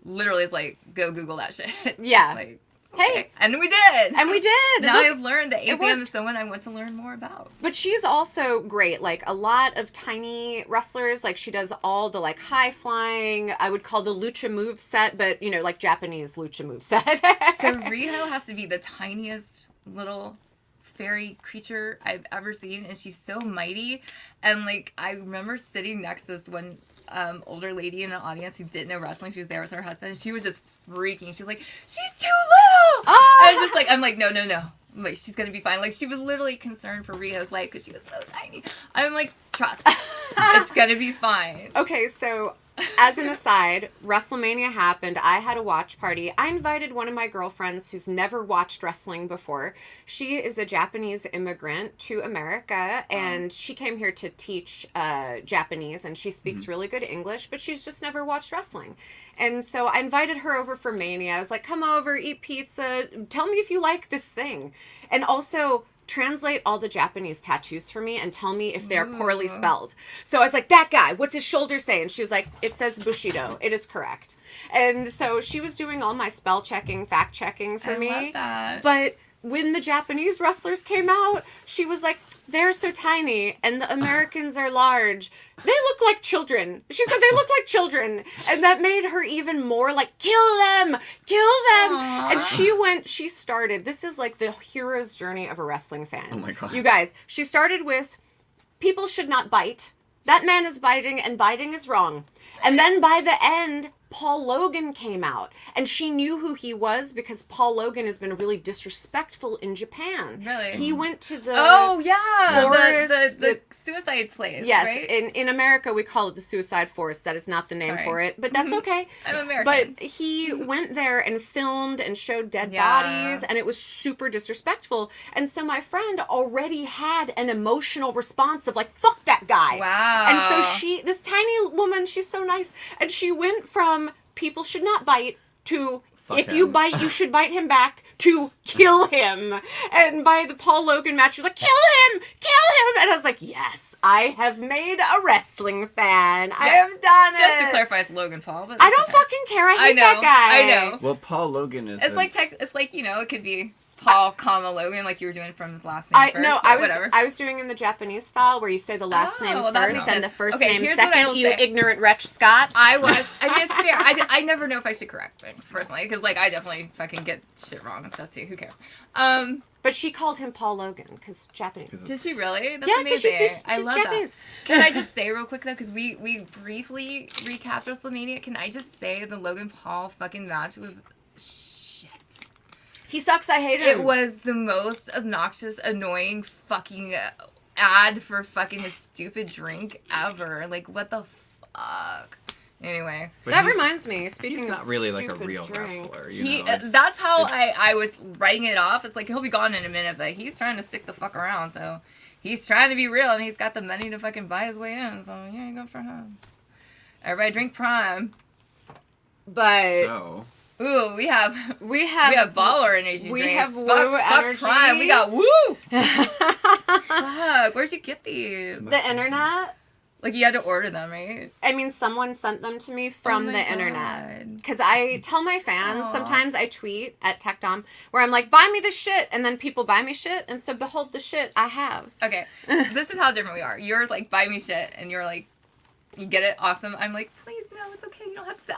literally is like, go Google that shit. Yeah. It's like, hey. Okay. And we did. Now Look, I've learned that AZM is someone I want to learn more about. But she's also great. Like, a lot of tiny wrestlers, like, she does all the, like, high flying, I would call the lucha move set, but, you know, like, Japanese lucha move set. So Riho has to be the tiniest little fairy creature I've ever seen, and she's so mighty. And, like, I remember sitting next to this one older lady in an audience who didn't know wrestling. She was there with her husband, and she was just freaking. She was like, she's too little! And just like, I'm like, no. I'm like, she's gonna be fine. Like, she was literally concerned for Riho's life because she was so tiny. I'm like, trust. It's gonna be fine. Okay, so as an aside, WrestleMania happened. I had a watch party. I invited one of my girlfriends who's never watched wrestling before. She is a Japanese immigrant to America, and she came here to teach Japanese, and she speaks really good English, but she's just never watched wrestling. And so I invited her over for Mania. I was like, come over, eat pizza, tell me if you like this thing. And also, translate all the Japanese tattoos for me and tell me if they're poorly spelled. So I was like, that guy, what's his shoulder say? And she was like, it says Bushido. It is correct. And so she was doing all my spell checking, fact checking for me. I love that. But when the Japanese wrestlers came out, she was like, they're so tiny and the Americans are large. They look like children. She said they look like children. And that made her even more like, kill them. Aww. And she started, this is like the hero's journey of a wrestling fan. Oh my God. You guys, she started with, people should not bite. That man is biting and biting is wrong. And then by the end, Paul Logan came out, and she knew who he was because Paul Logan has been really disrespectful in Japan. Really? He went to the forest, the suicide place. Yes, right? in America we call it the suicide forest. That is not the name for it, but that's okay. I'm American. But he went there and filmed and showed dead Yeah. bodies, and it was super disrespectful. And so my friend already had an emotional response of like, fuck that guy. Wow. And so this tiny woman, she's so nice, and she went from people should not bite to Fuck if you him. bite, you should bite him back to kill him. And by the Paul Logan match, she was like, kill him! And I was like, yes, I have made a wrestling fan. I have done it. Just to clarify, it's Logan Paul. But I don't fucking care. I hate know. that guy. I know. Well, Paul Logan is. It's like you know, it could be Paul, comma Logan, like you were doing from his last name first. Whatever. I was doing in the Japanese style where you say the last name well, that makes first and sense. the first Okay, name here's what I second. will You say. ignorant wretch, Scott. I mean, it's fair. I never know if I should correct things personally because, like, I definitely fucking get shit wrong and stuff too. Who cares? But she called him Paul Logan because Japanese. Did she really? That's Yeah, because amazing. she's I love Japanese. that. Can I just say real quick though, because we briefly recapped WrestleMania. Can I just say the Logan Paul fucking match was shit. He sucks. I hate him. It was the most obnoxious, annoying fucking ad for fucking his stupid drink ever. Like, what the fuck? Anyway. But That he's- reminds me. Speaking He's of not really like a stupid real drinks. wrestler. You know? It's- That's how it's- I was writing it off. It's like, he'll be gone in a minute, but he's trying to stick the fuck around, so he's trying to be real, and he's got the money to fucking buy his way in, so yeah, good for him. Everybody drink Prime. But So. Ooh, we have baller energy we drinks. have Woo fuck energy. Prime. We got Woo. Fuck, where'd you get these? the internet. Like, you had to order them, right? I mean, someone sent them to me from Oh my the God. internet. Because I tell my fans, Aw. sometimes I tweet at TechDom, where I'm like, buy me this shit, and then people buy me shit, and so behold the shit I have. Okay, this is how different we are. You're like, buy me shit, and you're like, you get it, awesome. I'm like, please, no, it's okay. You don't have to.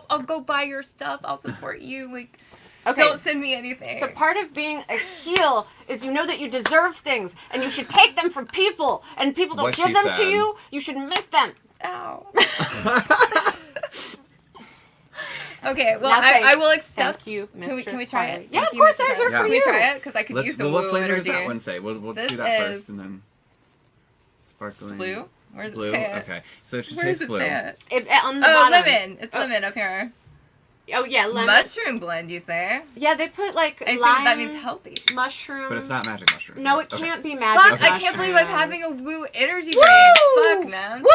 I'll go buy your stuff. I'll support you. Like, Okay. don't send me anything. So part of being a heel is you know that you deserve things, and you should take them from people, and people don't What give she them to said. you. You should make them. Ow. Okay, well, Now say, I will accept. Thank you, Can we Mistress try Harley. it? Yeah, Thank of you, course, Mistress I'm here Harley. for Can you. we try it? Because I could use the What woo flavor energy. does that one say? We'll This do that is first and then sparkling Blue? Where does blue. it say it? Okay, so it should Where does taste it blue. say it? On the Oh, bottom. lemon. It's lemon up here. Oh yeah, lemon. Mushroom blend, you say? Yeah, they put like I see lime, that means healthy. mushroom. But it's not magic mushroom. No, it Okay. can't be magic. Fuck, Okay. I can't believe I'm having a woo energy drink. Woo! Fuck, man. Woo!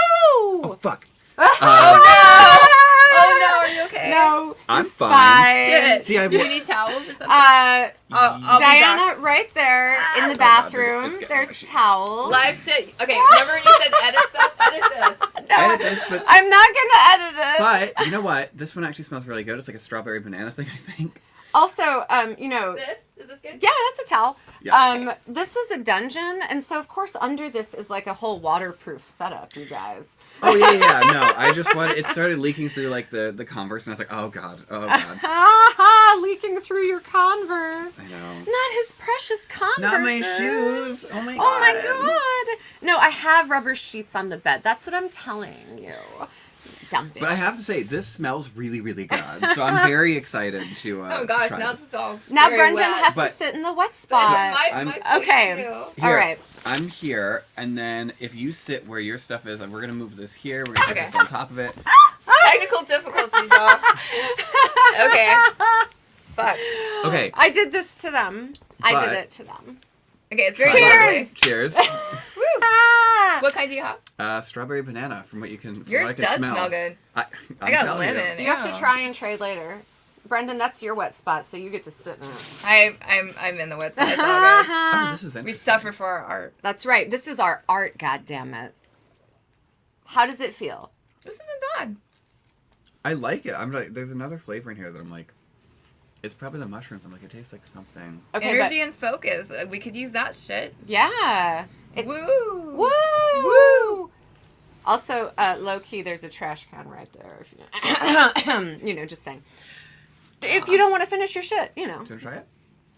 Oh fuck! Oh no, are you okay? No, I'm you're fine. Shit. See, Do you need towels or something? Uh, I'll be back. Diana, right there in the Oh, God, bathroom. it's getting There's mushy. towels. Live shit. Okay, remember when you said edit stuff? Edit this. No, Edit this, but I'm not gonna edit it. but you know what? This one actually smells really good. It's like a strawberry banana thing, I think. Also, you know, This? Is this good? yeah, that's a towel. Yeah. This is a dungeon, and so of course under this is like a whole waterproof setup, you guys. Oh yeah. No, I just wanted. It started leaking through like the Converse, and I was like, oh god. Ha leaking through your Converse. I know. Not his precious Converse. Not my shoes. Oh my god. Oh my god. No, I have rubber sheets on the bed. That's what I'm telling you. Dumb bitch. But I have to say, this smells really, really good. So I'm very excited to. Oh to gosh, try now this. this is all Now very Brendan wet. has But- to sit in the wet spot. I'm- Okay. Too. All Here, right. I'm here, and then if you sit where your stuff is, and we're gonna move this here. We're gonna put Okay. this on top of it. Technical difficulties, y'all. Okay. Fuck. Okay. I did this to them. I But- did it to them. Okay, it's very Cheers! Cheers. Woo. Ah! What kind do you have? Strawberry banana, from what you can. From Yours what I can does smell. smell good. I'm I got telling lemon. You have to Ew. try and trade later. Brendan, that's your wet spot, so you get to sit in it. I'm in the wet spot. It's all good. Oh, this is interesting. We suffer for our art. That's right. This is our art, goddammit. How does it feel? This isn't bad. I like it. I'm like, there's another flavor in here that I'm like, it's probably the mushrooms. I'm like, it tastes like something. Okay, Energy and focus. We could use that shit. but yeah. It's Woo! woo! Woo! Also, low key, there's a trash can right there. If you, you know, just saying. If you don't want to finish your shit, you know. Do you want to try it?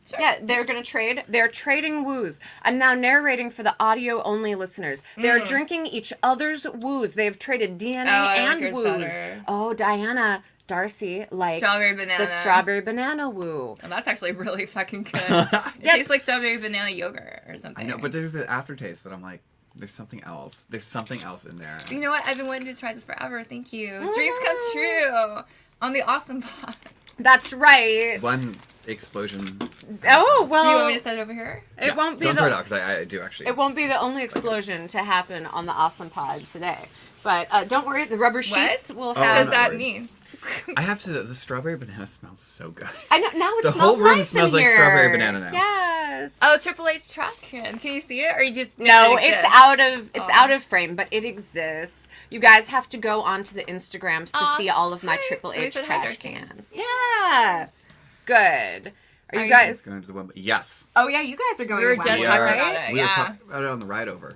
Sure. Yeah, they're gonna trade. They're trading woos. I'm now narrating for the audio only listeners. They're drinking each other's woos. They've traded DNA I like and yours woos. better. Oh, Diana, Darcy likes Strawberry banana. the strawberry banana woo. And that's actually really fucking good. It Yes. tastes like strawberry banana yogurt or something. I know, but there's the aftertaste that I'm like, there's something else. There's something else in there. You know what? I've been wanting to try this forever. Thank you. Dreams come true on the Awesome Pod. That's right. One explosion. Oh well. Do you want me to set it over here? It won't be Don't throw it the. out, because I do actually. It won't be the only explosion to happen on the Awesome Pod today. But don't worry, the rubber sheets will What I'm have. does not that worried. mean? I have to. The strawberry banana smells so good. I know now it The smells whole room nice smells in like here. strawberry banana now. Yes. Oh, Triple H trash can. Can you see it, or you just No, it it's exists? it's Oh. out of frame, but it exists. You guys have to go onto the Instagrams to Aw, see all of my hi. Triple Somebody H said hi, trash Darcy. cans. Yeah. Good. Are you you guys? Going to the one. Yes. Oh yeah, you guys are going. We were to just We Wembley, talking are. about it. We were Yeah. talking about it on the ride over.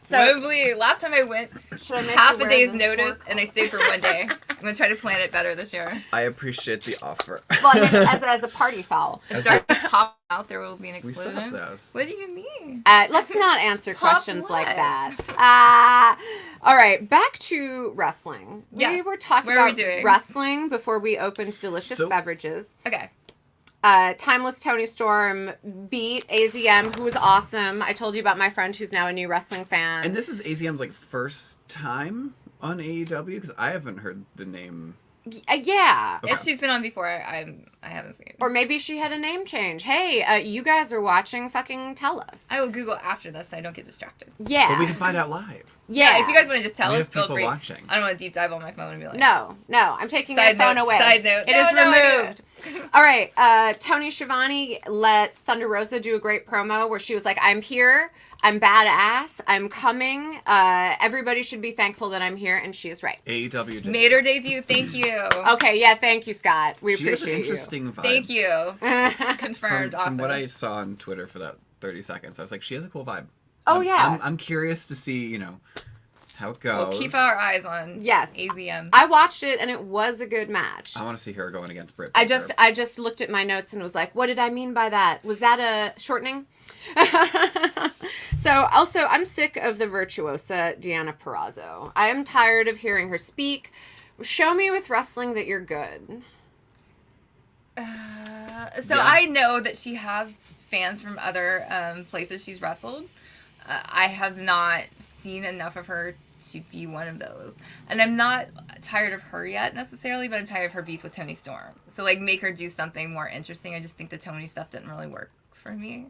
So Wembley. Last time I went, should I make half you a wear day's the notice, fork? and I stayed for one day. I'm gonna try to plan it better this year. I appreciate the offer. Well, I mean, as a party foul. If Dark pop out, there will be an We still have explosion. those. What do you mean? Let's not answer Pop questions like what? that. All right, back to wrestling. We Yes. were talking What are we about doing? wrestling before we opened delicious So- beverages. Okay. Timeless Tony Storm beat AZM, who was awesome. I told you about my friend who's now a new wrestling fan. And this is AZM's like first time on AEW, because I haven't heard the name. Yeah. Okay. If she's been on before, I haven't seen it. Or maybe she had a name change. Hey, you guys are watching, fucking tell us. I will Google after this so I don't get distracted. Yeah. But we can find out live. yeah. If you guys want to just tell We us, have feel people free. watching. I don't want to deep dive on my phone and be like, No, I'm taking Side your phone note, away. side note. It No, is no, I do removed. All right, Tony Schiavone let Thunder Rosa do a great promo where she was like, I'm here. I'm badass. I'm coming. Everybody should be thankful that I'm here, and she is right. AEW Made her debut. Thank you. Okay, yeah, thank you, Scott. We She has an appreciate interesting vibe. Thank you. Confirmed. From Awesome. what I saw on Twitter for that 30 seconds, I was like, she has a cool vibe. Oh, yeah. I'm curious to see, how it goes. We'll keep our eyes on Yes. AZM. I watched it, and it was a good match. I want to see her going against Britt I Baker. just looked at my notes and was like, what did I mean by that? Was that a shortening? So, also, I'm sick of the virtuosa Deonna Purrazzo. I am tired of hearing her speak. Show me with wrestling that you're good. So Yeah. I know that she has fans from other places she's wrestled. I have not seen enough of her to be one of those. And I'm not tired of her yet necessarily, but I'm tired of her beef with Toni Storm. So, make her do something more interesting. I just think the Toni stuff didn't really work for me.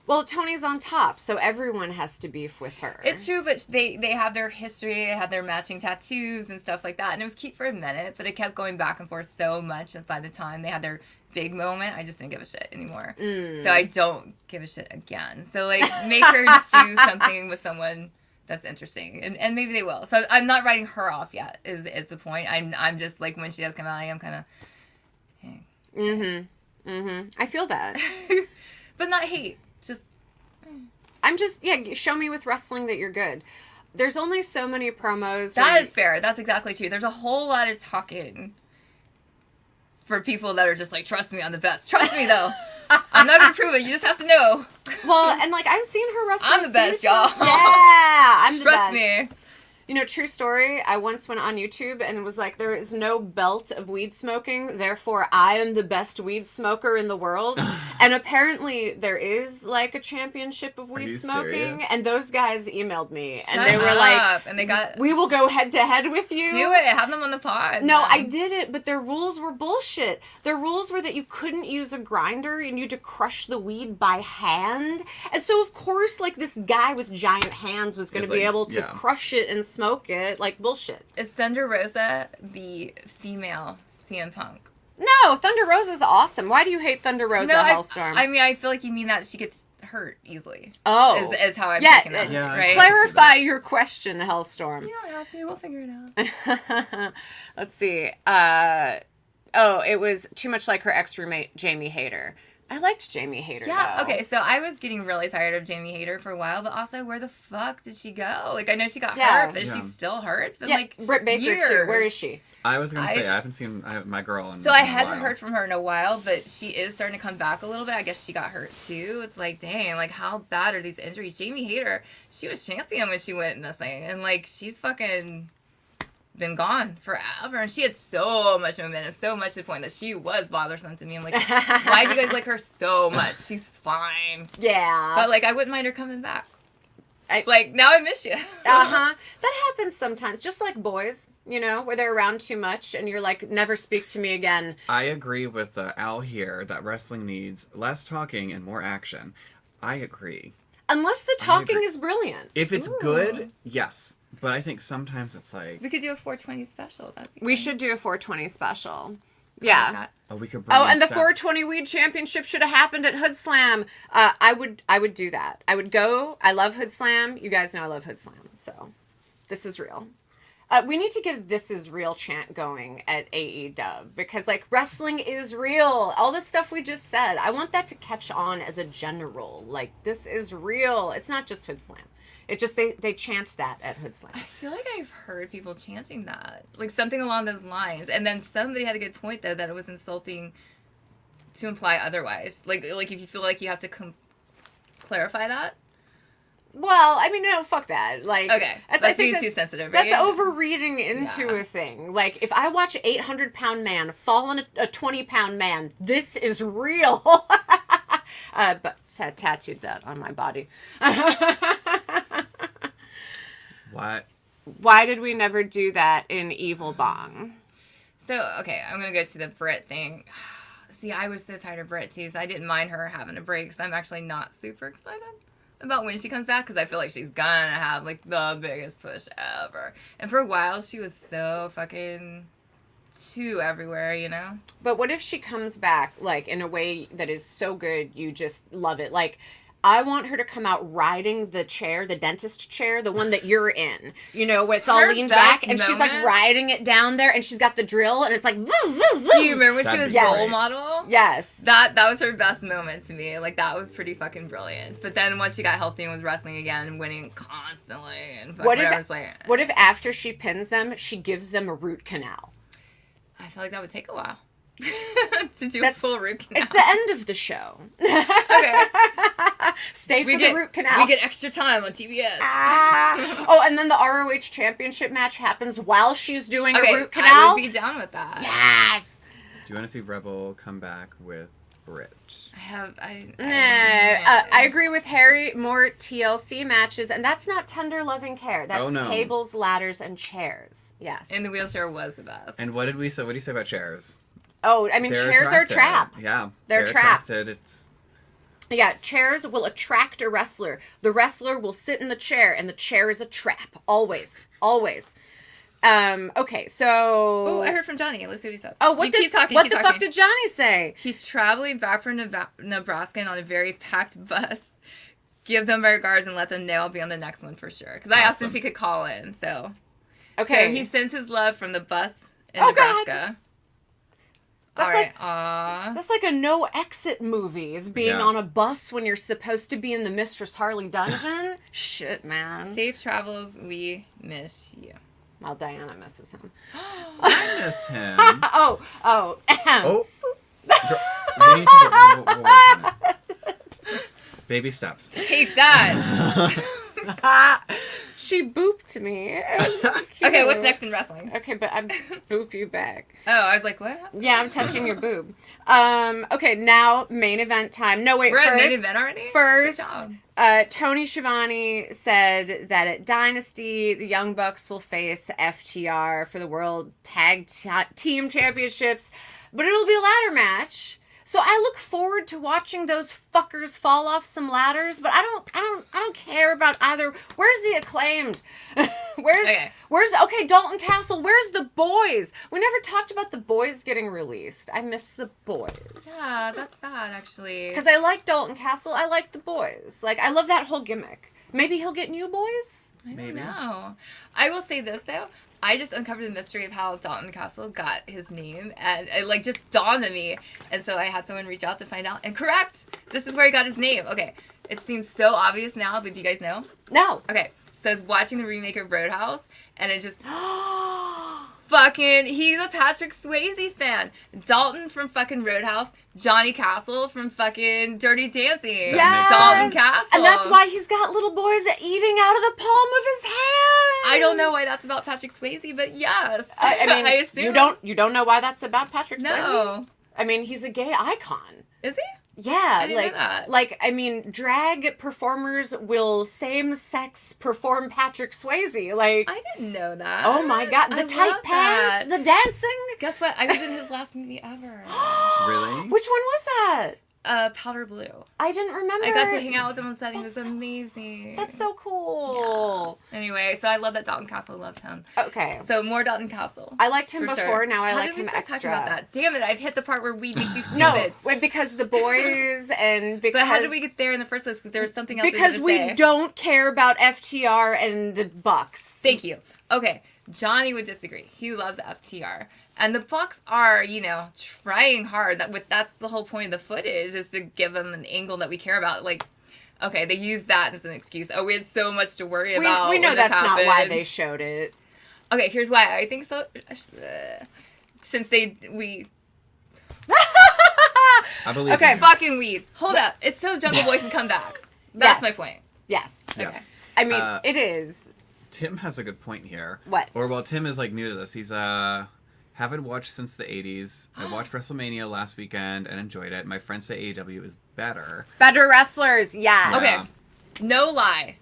Well, Tony's on top, so everyone has to beef with her. It's true, but they have their history, they had their matching tattoos and stuff like that. And it was cute for a minute, but it kept going back and forth so much that by the time they had their big moment, I just didn't give a shit anymore. So I don't give a shit again. So, make her do something with someone that's interesting. And maybe they will. So I'm not writing her off yet, is the point. I'm just, when she does come out, I am kind of... I feel that. But not hate. Just... I'm just, show me with wrestling that you're good. There's only so many promos. That is fair. That's exactly true. There's a whole lot of talking for people that are just trust me, I'm the best. Trust me, though. I'm not going to prove it. You just have to know. Well, and I've seen her wrestle. I'm the best, y'all. Yeah, I'm the best. Trust me. True story, I once went on YouTube and was like, there is no belt of weed smoking, therefore I am the best weed smoker in the world. And apparently there is, a championship of weed smoking. Serious? And those guys emailed me. Shut and they were up. And they got... we will go head to head with you. Do it. Have them on the pod. No, man. I did it, but their rules were bullshit. Their rules were that you couldn't use a grinder and you had to crush the weed by hand. And so, of course, this guy with giant hands was going to be able to crush it and smoke it. Bullshit. Is Thunder Rosa the female CM Punk? No, Thunder Rosa's awesome. Why do you hate Thunder Rosa, Hellstorm? I feel like you mean that she gets hurt easily. Oh. Is how I'm thinking that, yeah, right? Clarify your question, Hellstorm. You don't have to. We'll figure it out. Let's see. It was too much like her ex-roommate, Jamie Hayter. I liked Jamie Hayter, Yeah, though. okay, so I was getting really tired of Jamie Hayter for a while, but also, where the fuck did she go? I know she got hurt, but she still hurts. But Britt Baker, years. too. Where is she? I was going to say, I haven't seen my girl in So I in a hadn't while. heard from her in a while, but she is starting to come back a little bit. I guess she got hurt, too. It's dang, how bad are these injuries? Jamie Hayter, she was champion when she went in this thing, and, she's fucking... been gone forever, and she had so much momentum, so much to the point that she was bothersome to me. I'm like, why do you guys like her so much? She's fine. Yeah. But I wouldn't mind her coming back. It's now I miss you. That happens sometimes, just like boys, where they're around too much and you're never speak to me again. I agree with Al here that wrestling needs less talking and more action. I agree. Unless the talking is brilliant. If it's good, yes. But I think sometimes it's We could do a 420 special. We should do a 420 special. Yeah. we could bring And the Seth. 420 Weed Championship should have happened at Hood Slam. I would do that. I would go. I love Hood Slam. You guys know I love Hood Slam. So, this is real. We need to get This Is Real chant going at AEW because, wrestling is real. All the stuff we just said, I want that to catch on as a general. This is real. It's not just Hood Slam. It just, they chant that at Hood Slam. I feel like I've heard people chanting that. Something along those lines. And then somebody had a good point, though, that it was insulting to imply otherwise. If you feel like you have to clarify that. Well, no, fuck that. Okay, that's being too sensitive, right? That's overreading into a thing. If I watch an 800-pound man fall on a 20-pound man, this is real. But I tattooed that on my body. What? Why did we never do that in Evil Bong? So, okay, I'm going to go to the Brit thing. See, I was so tired of Brit, too, so I didn't mind her having a break, so I'm actually not super excited about when she comes back, because I feel like she's gonna have, the biggest push ever. And for a while, she was so fucking too everywhere, But what if she comes back, in a way that is so good, you just love it? I want her to come out riding the chair, the dentist chair, the one that you're in. You know, where it's all Her leaned back, best and she's like moment- riding it down there, and she's got the drill, and it's like, vroom, vroom, vroom. Do you remember when she That'd was be role great. model? Yes. That was her best moment to me. Like, that was pretty fucking brilliant. But then once she got healthy and was wrestling again and winning constantly and fuck, What whatever, if, it's like, what if after she pins them, she gives them a root canal? I feel like that would take a while to do a That's- full root canal. It's the end of the show. Okay. Stay for We the get, root canal. we get extra time on TBS. Ah. Oh, and then the ROH Championship match happens while she's doing Okay, a root I canal. would be down with that. Yes. Do you want to see Rebel come back with Rich? I agree with Harry. More TLC matches, and that's not tender loving care. That's Oh, no. tables, ladders, and chairs. Yes. And the wheelchair was the best. And what did we say? What do you say about chairs? oh, I mean, They're chairs are attracted. a trap. Yeah, They're trapped. attracted. It's Yeah, chairs will attract a wrestler. The wrestler will sit in the chair, and the chair is a trap. Always. Always. Okay, so... Oh, I heard from Johnny. Let's see what he says. Oh, what You the, keep talking, what keep the talking. fuck did Johnny say? He's traveling back from Nebraska and on a very packed bus. Give them my regards and let them know I'll be on the next one for sure. Because I asked him if Awesome. he could call in, so... Okay. So he sends his love from the bus in Oh, God. Nebraska. That's All right. Aw. That's like a no-exit movie, is being Yeah. on a bus when you're supposed to be in the Mistress Harley dungeon. Shit, man. Safe travels. We miss you. Well, Diana misses him. I miss him. Oh. Oh, we need to we'll work on it. Baby steps. Take that. She booped me. Okay, what's next in wrestling? Okay, but I boop you back. Oh, I was like, what? Yeah, I'm touching your boob. Okay, now main event time. No, wait, We're first, at main event already? First, Good job. Tony Schiavone said that at Dynasty, the Young Bucks will face FTR for the World Team Championships, but it'll be a ladder match. So I look forward to watching those fuckers fall off some ladders, but I don't care about either. Where's the Acclaimed? Where's Dalton Castle? Where's the Boys? We never talked about the Boys getting released. I miss the Boys. Yeah, that's sad, actually. Because I like Dalton Castle. I like the Boys. Like, I love that whole gimmick. Maybe he'll get new boys? I don't Maybe. know. I will say this, though. I just uncovered the mystery of how Dalton Castle got his name, and it, like, just dawned on me. And so I had someone reach out to find out. And correct! This is where he got his name. Okay. It seems so obvious now, but do you guys know? No. Okay. So I was watching the remake of Roadhouse, and it just... fucking... He's a Patrick Swayze fan. Dalton from fucking Roadhouse. Johnny Castle from fucking Dirty Dancing. Yes. Dalton Castle. And that's why he's got little boys eating out of the palm of his hand. I don't know why that's about Patrick Swayze, but yes. I mean, I assume you don't know why that's about Patrick Swayze? No. I mean, he's a gay icon. Is he? Yeah, didn't know that. I mean, drag performers will same-sex perform Patrick Swayze. Like, I didn't know that. oh my god, the I tight love pants, that. the dancing. Guess what? I was in his last movie ever. Really? Which one was that? Powder Blue. I didn't remember. I got to hang out with him on set. He was That's so amazing. That's so cool. Anyway, so I love that Dalton Castle loves him. Okay. So more Dalton Castle. I liked him For before, sure. now I How like did we him start extra. talking about that? Damn it, I've hit the part where weed makes you stupid. No, wait, because the boys and because But how did we get there in the first place? Because there was something else because I was we gonna say. don't care about FTR and the Bucks. Thank you. Okay, Johnny would disagree. He loves FTR. And the Bucks are, trying hard. That's the whole point of the footage, is to give them an angle that we care about. Like, okay, they use that as an excuse. Oh, we had so much to worry about. We know when this that's not why happened. they showed it. Okay, here's why I think so. Since we I believe. Okay, you. fucking weed. Hold up, it's so Jungle Boy can come back. That's Yes. my point. Yes. Yes. I mean, Uh, it is. Tim has a good point here. What? Or well, Tim is like new to this. He's haven't watched since the 80s. I watched WrestleMania last weekend and enjoyed it. My friends say AEW is better. Better wrestlers, yes. Okay, Yeah. no lie.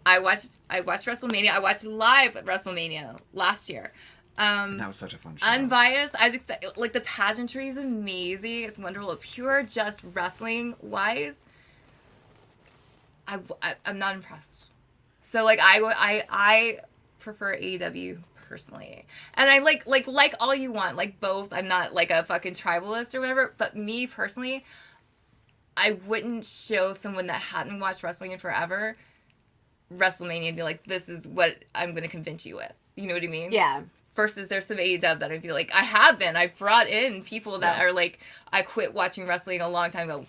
I watched WrestleMania. I watched live at WrestleMania last year. And that was such a fun show. Unbiased, I'd expect, like, the pageantry is amazing. It's wonderful. Pure, just wrestling wise, I'm not impressed. So, like, I prefer AEW personally, and I like all you want, like both. I'm not like a fucking tribalist or whatever, but me personally, I wouldn't show someone that hadn't watched wrestling in forever WrestleMania and be like, this is what I'm going to convince you with. You know what I mean? Yeah. Versus there's some AEW that I'd be like, I've brought in people that are like, I quit watching wrestling a long time ago.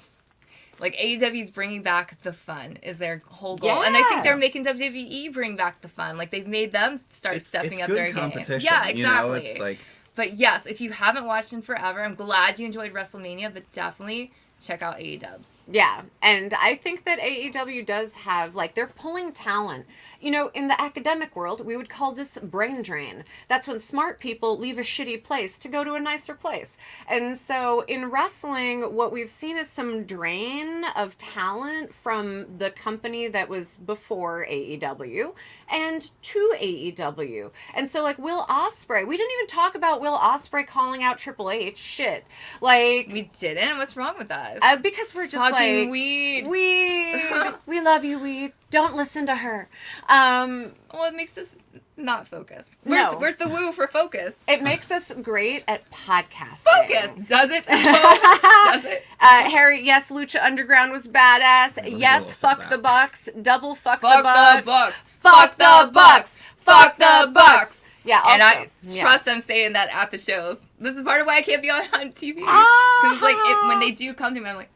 Like, AEW's bringing back the fun is their whole goal. Yeah. And I think they're making WWE bring back the fun. Like, they've made them start stepping up their game. It's good competition. Yeah, exactly. You know, it's like... But yes, if you haven't watched in forever, I'm glad you enjoyed WrestleMania, but definitely check out AEW. Yeah, and I think that AEW does have, like, they're pulling talent. You know, in the academic world, we would call this brain drain. That's when smart people leave a shitty place to go to a nicer place. And so in wrestling, what we've seen is some drain of talent from the company that was before AEW and to AEW. And so, like, Will Ospreay, we didn't even talk about Will Ospreay calling out Triple H. Shit. Like... We didn't? What's wrong with us? Because we're just Talking like... weed. We love you, weed. Don't listen to her. Well, it makes us not focus. Where's the woo for focus? It makes us great at podcasting. Focus! Does it? Does it? Harry, yes, Lucha Underground was badass. Yes, fuck the Bucks. Double fuck the Bucks. Fuck the Bucks. Fuck the Bucks. Yeah, also, and I trust them saying that at the shows. This is part of why I can't be on TV. Because like when they do come to me, I'm like,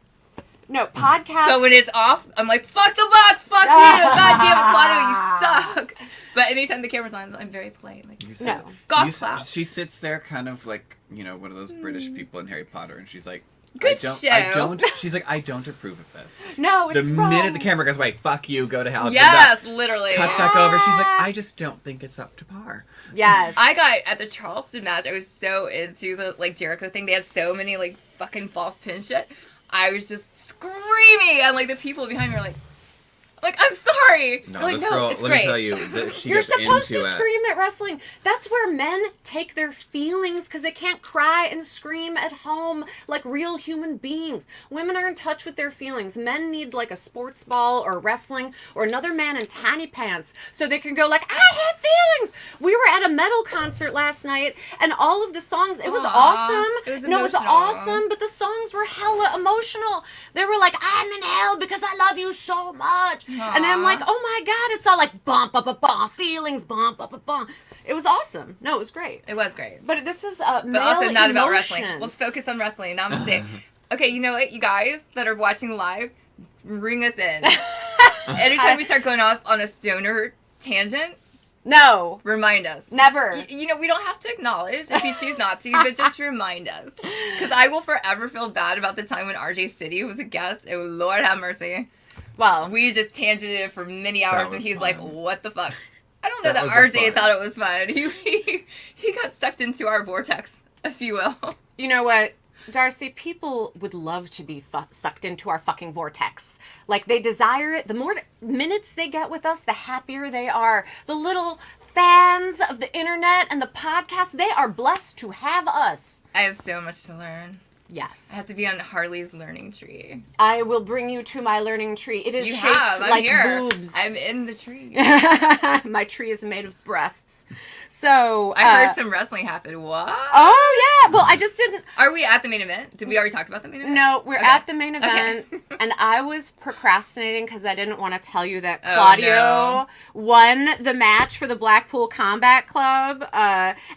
no, podcast. So when it's off, I'm like, fuck the Bucks, fuck you, god damn it, Claudio, you suck. But anytime the camera's on, I'm very polite. Like, no. Golf clap. She sits there kind of like, you know, one of those British people in Harry Potter, and she's like, she's like, I don't approve of this. No, it's wrong. The minute the camera goes away, fuck you, go to hell. Yes, literally. Cuts back over, she's like, I just don't think it's up to par. Yes. I got, at the Charleston match, I was so into the, like, Jericho thing. They had so many, like, fucking false pin shit. I was just screaming, and, like, the people behind me were like, I'm sorry. No, like, this no, girl, it's let great. me tell you, she You're gets supposed into to it. scream at wrestling. That's where men take their feelings because they can't cry and scream at home like real human beings. Women are in touch with their feelings. Men need like a sports ball or wrestling or another man in tiny pants so they can go like, I have feelings. We were at a metal concert last night and all of the songs, it was awesome. It was No, it was emotional. awesome, but the songs were hella emotional. They were like, I'm in hell because I love you so much. And I'm like, oh my God, it's all like bump, bump, bump, bump, feelings, bump, bump, bump, bump. It was awesome. No, it was great. It was great. But this is But male also not about emotions. wrestling. Let's focus on wrestling. Namaste. Okay, you know what, you guys that are watching live, ring us in. Anytime we start going off on a stoner tangent, No. remind us. Never. You know, we don't have to acknowledge if you choose not to, but just remind us. Because I will forever feel bad about the time when RJ City was a guest. Oh, Lord have mercy. Well, We just tangented for many hours, and was he's fun. like, what the fuck? I don't know that was RJ fun. thought it was fun. He got sucked into our vortex, if you will. you know what, Darcy? People would love to be sucked into our fucking vortex. Like, they desire it. The more minutes they get with us, the happier they are. The little fans of the internet and the podcast, they are blessed to have us. I have so much to learn. Yes. I have to be on Harley's learning tree. I will bring you to my learning tree. It is You shaped have. I'm like here. boobs. I'm in the tree. My tree is made of breasts. So I heard some wrestling happen. What? Oh yeah. Well, I just didn't. Are we at the main event? Did we already talk about the main event? No, we're Okay. at the main event, and I was procrastinating because I didn't want to tell you that Claudio won the match for the Blackpool Combat Club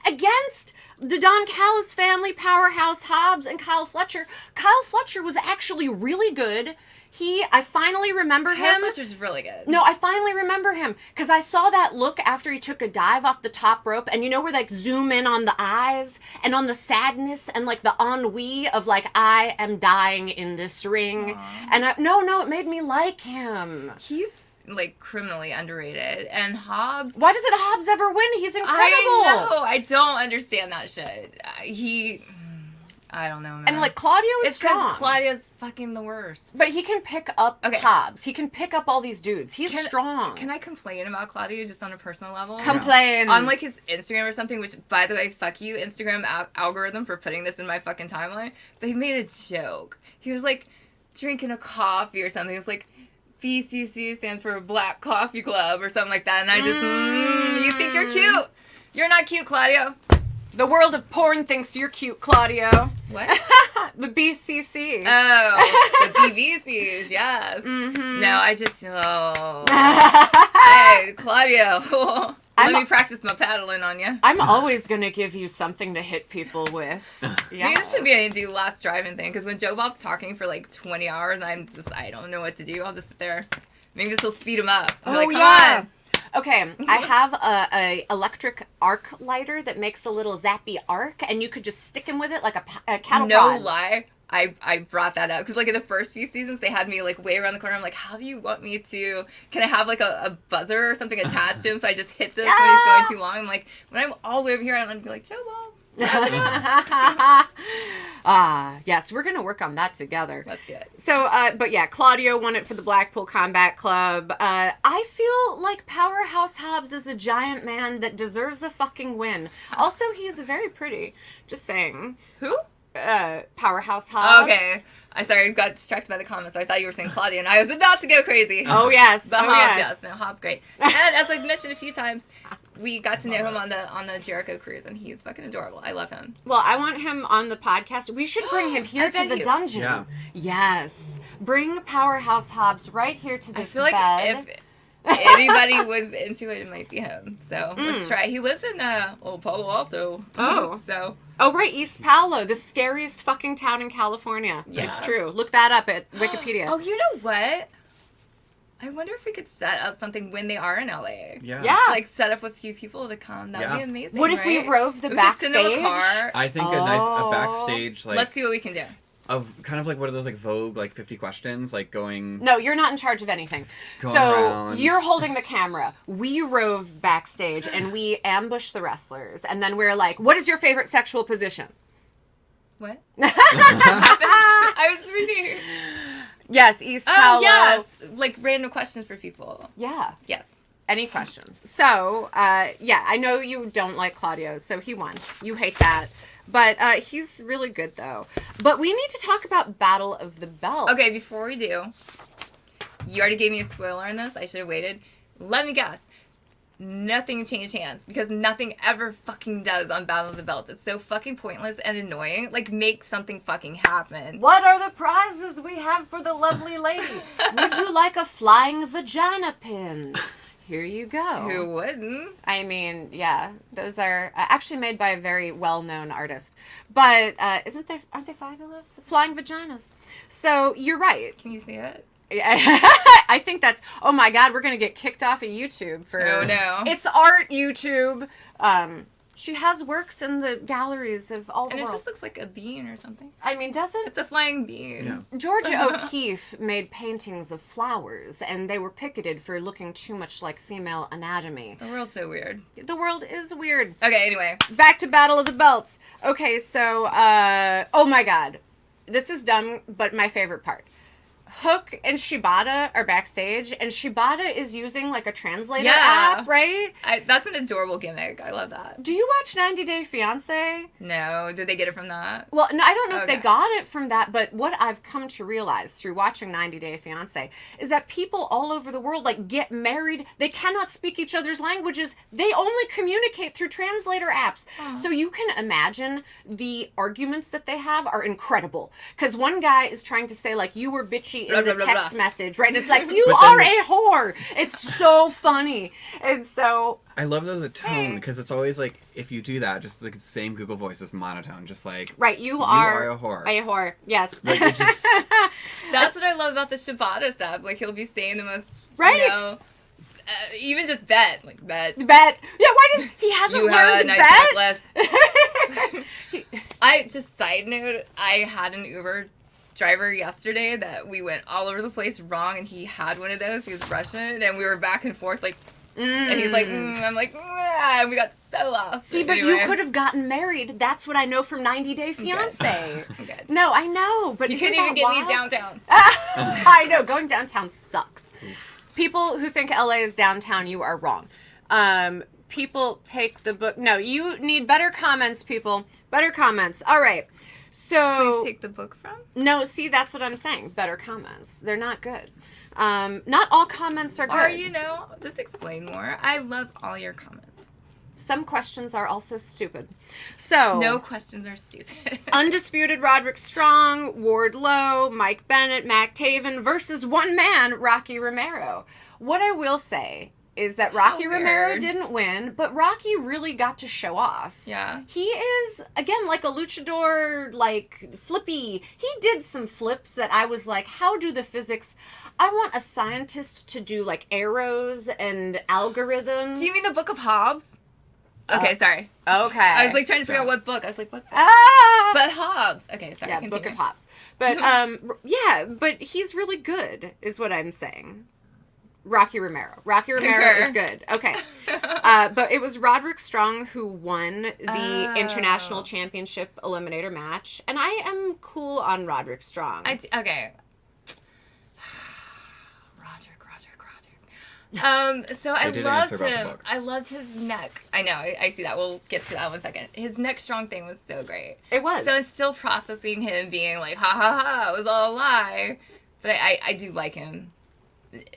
against the Don Callis family powerhouse Hobbs and Kyle Fletcher. Kyle Fletcher was actually really good. I finally remember Kyle him. Fletcher's really good. No, I finally remember him because I saw that look after he took a dive off the top rope, and you know where like zoom in on the eyes and on the sadness and like the ennui of like, I am dying in this ring. And it made me like him. He's like criminally underrated, and Hobbs. Why doesn't Hobbs ever win? He's incredible. I know. I don't understand that shit. I don't know, man. And like Claudio is it's because strong. Claudia's fucking the worst. But he can pick up Hobbs. He can pick up all these dudes. He's strong. Can I complain about Claudio just on a personal level? Complain. On like his Instagram or something, which by the way, fuck you, Instagram algorithm for putting this in my fucking timeline. But he made a joke. He was like drinking a coffee or something. It's like BCC stands for Black Coffee Club or something like that. And I just, you think you're cute? You're not cute, Claudio. The world of porn thinks you're cute, Claudio. What? The BCC. Oh, the BVCs, yes. Mm-hmm. No, I just, hey, Claudio, let me practice my paddling on you. I'm always going to give you something to hit people with. Maybe this should be a do last driving thing, because when Joe Bob's talking for like 20 hours, I don't know what to do. I'll just sit there. Maybe this will speed him up. I'll be like, come on. Okay, I have a electric arc lighter that makes a little zappy arc, and you could just stick him with it like a cattle prod. No lie. I brought that up because like in the first few seasons they had me like way around the corner. I'm like, how do you want me to? Can I have like a buzzer or something attached to him so I just hit this when he's going too long? I'm like, when I'm all the way over here, I'm gonna be like, Joe Bob. Yes, we're gonna work on that together. Let's do it. So, but yeah, Claudio won it for the Blackpool Combat Club. I feel like Powerhouse Hobbs is a giant man that deserves a fucking win. Also, he's very pretty. Just saying. Who? Powerhouse Hobbs. Okay. I got distracted by the comments. I thought you were saying Claudia, and I was about to go crazy. Oh yes. But oh Hobbs, yes. No, Hobbs great. And as I've mentioned a few times, we got to know him on the Jericho cruise, and he's fucking adorable. I love him. Well, I want him on the podcast. We should bring him here to the dungeon. Yeah. Yes. Bring Powerhouse Hobbs right here to this I feel like bed. if anybody was into it, it might be him. So let's try. He lives in Palo Alto. Oh. So. Oh, right, East Palo, the scariest fucking town in California. Yeah. It's true. Look that up at Wikipedia. Oh, you know what? I wonder if we could set up something when they are in LA. Yeah. Yeah. Like set up with a few people to come. That would be amazing. What if we right? rove the We could send them backstage? a car. I think a backstage like Let's see what we can do. of kind of like what are those like Vogue like 50 questions like going. No, you're not in charge of anything. Going So around. you're holding the camera. We rove backstage and we ambush the wrestlers. And then we're like, what is your favorite sexual position? What? I was reading. Yes, East Oh, Palo. yes. Like random questions for people. Yeah. Yes. Any questions? So, yeah, I know you don't like Claudio, so he won. You hate that. But he's really good, though. But we need to talk about Battle of the Belts. Okay, before we do, you already gave me a spoiler on this. I should have waited. Let me guess. Nothing changed hands because nothing ever fucking does on Battle of the Belts. It's so fucking pointless and annoying. Like, make something fucking happen. What are the prizes we have for the lovely lady? Would you like a flying vagina pin? Here you go. Who wouldn't? I mean, yeah, those are actually made by a very well-known artist. But aren't they fabulous? Flying vaginas. So you're right. Can you see it? I think that's, oh my God, we're going to get kicked off of YouTube for... Oh, no. It's art, YouTube. She has works in the galleries of all the And it world. just looks like a bean or something. I mean, doesn't... It's a flying bean. Yeah. Georgia O'Keeffe made paintings of flowers, and they were picketed for looking too much like female anatomy. The world's so weird. The world is weird. Okay, anyway. Back to Battle of the Belts. Okay, so, oh my God. This is dumb, but my favorite part. Hook and Shibata are backstage, and Shibata is using like a translator app, right? That's an adorable gimmick. I love that. Do you watch 90 Day Fiancé? No, did they get it from that? Well, no, I don't know if they Okay. got it from that, but what I've come to realize through watching 90 Day Fiancé is that people all over the world like get married. They cannot speak each other's languages. They only communicate through translator apps. So you can imagine the arguments that they have are incredible. Because one guy is trying to say like, you were bitchy in Blah, the blah, blah, text blah. message, right? And it's like, you But are then- a whore. It's so funny. And so... I love the tone because it's always like if you do that, just like the same Google Voice is monotone, just like Right, you are are a whore. A whore, yes. Like, it just- That's what I love about the Shibata stuff. Like, he'll be saying the most, Right. you know, even just bet. Like, bet. Bet. Yeah, why does he hasn't You have learned a to nice bet? necklace. I just side note, I had an Uber driver yesterday that we went all over the place wrong, and he had one of those. He was Russian, and we were back and forth like, and he's like, I'm like, and we got so lost. See, but Anyway. you could have gotten married. That's what I know from 90 Day Fiancé. Okay. No, I know, but You isn't couldn't even that get me wild? downtown. I know, going downtown sucks. People who think LA is downtown, you are wrong. People take the book. No, you need better comments, people. Better comments. All right. So Please take the book from. no, see, that's what I'm saying. Better comments. They're not good. Not all comments are good. Or, you know, just explain more. I love all your comments. some questions are also stupid. So No questions are stupid. Undisputed Roderick Strong, Ward Lowe, Mike Bennett, Mac Taven versus one man, Rocky Romero. What I will say is that Rocky Romero weird. didn't win, but Rocky really got to show off. Yeah. He is, again, like a luchador, like, flippy. He did some flips that I was like, how do the physics... I want a scientist to do, like, arrows and algorithms. Do you mean the Book of Hobbes? Okay, sorry. Okay. I was like trying to figure out what book. I was like, what? Ah! But Hobbes. Okay, sorry. Yeah, continue. Book of Hobbes. But, yeah, but he's really good, is what I'm saying. Rocky Romero. Rocky Romero is good. Okay. But it was Roderick Strong who won the International Championship Eliminator match. And I am cool on Roderick Strong. Okay. So I didn't loved answer about the him. book. I loved his neck. I know. I see that. We'll get to that in 1 second. His neck strong thing was so great. It was. So I'm still processing him being like, ha ha ha, it was all a lie. But I do like him.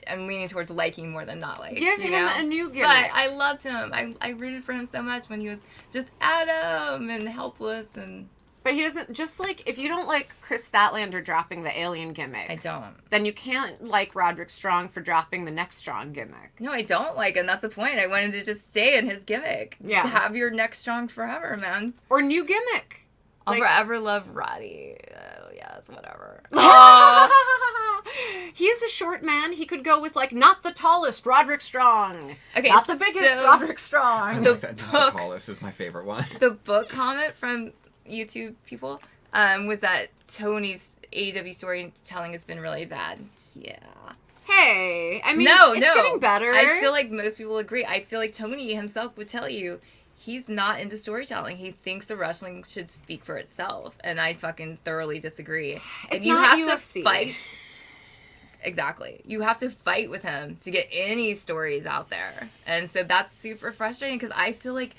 I'm leaning towards liking more than not like. Give you him know? a new gimmick. But I loved him. I rooted for him so much when he was just Adam and helpless and. But he doesn't, just like, if you don't like Chris Statlander dropping the alien gimmick, I don't. then you can't like Roderick Strong for dropping the next strong gimmick. No, I don't like him. That's the point. I wanted to just stay in his gimmick. Yeah. To have your neck strong forever, man. Or new gimmick. I'll Like- forever love Roddy. Yes, whatever. He is a short man. He could go with, like, not the tallest, Roderick Strong. Okay, Not the biggest, so- Roderick Strong. The That book- tallest is my favorite one. The book comment from YouTube people was that Tony's AEW storytelling has been really bad. Yeah. Hey, I mean, No, it's no. getting better. I feel like most people agree. I feel like Tony himself would tell you he's not into storytelling. He thinks the wrestling should speak for itself, and I fucking thoroughly disagree. It's and you not have UFC. to fight. Exactly. You have to fight with him to get any stories out there. And so that's super frustrating because I feel like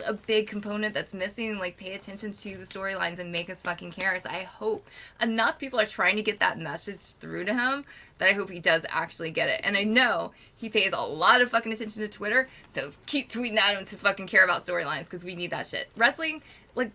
a big component that's missing, like, pay attention to the storylines and make us fucking care. So I hope enough people are trying to get that message through to him that I hope he does actually get it. And I know he pays a lot of fucking attention to Twitter, so keep tweeting at him to fucking care about storylines because we need that shit. Wrestling, like,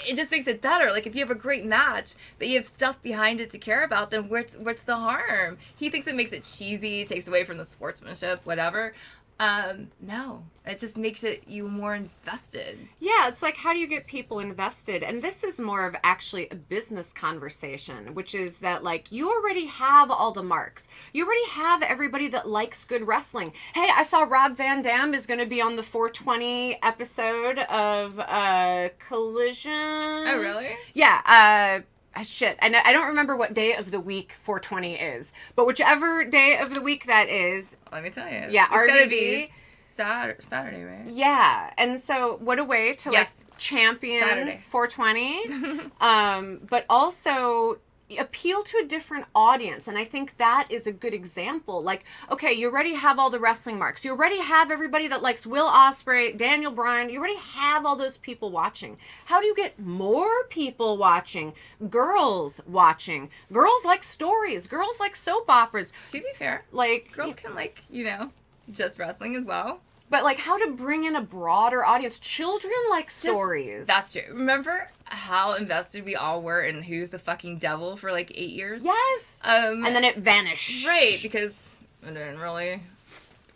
it just makes it better. Like, if you have a great match, but you have stuff behind it to care about, then what's the harm? He thinks it makes it cheesy, takes away from the sportsmanship, whatever. No. It just makes it you more invested. Yeah, it's like, how do you get people invested? And this is more of actually a business conversation, which is that, like, you already have all the marks. You already have everybody that likes good wrestling. Hey, I saw Rob Van Dam is going to be on the 420 episode of Collision. Oh, really? Yeah, shit. And I don't remember what day of the week 420 is, but whichever day of the week that is. Let me tell you. Yeah, it's going to RVDs. be Saturday, right? Yeah, and so what a way to Yes. like champion Saturday. 420, but also appeal to a different audience. And I think that is a good example. Like, okay, you already have all the wrestling marks. You already have everybody that likes Will Ospreay, Daniel Bryan. You already have all those people watching. How do you get more people watching? Girls watching. Girls like stories. Girls like soap operas. To be fair, Like, girls can like, just wrestling as well. but like how to bring in a broader audience. Children like stories. That's true. Remember how invested we all were in Who's the Fucking Devil for like 8 years? Yes. And And then it vanished. Right, because it didn't really.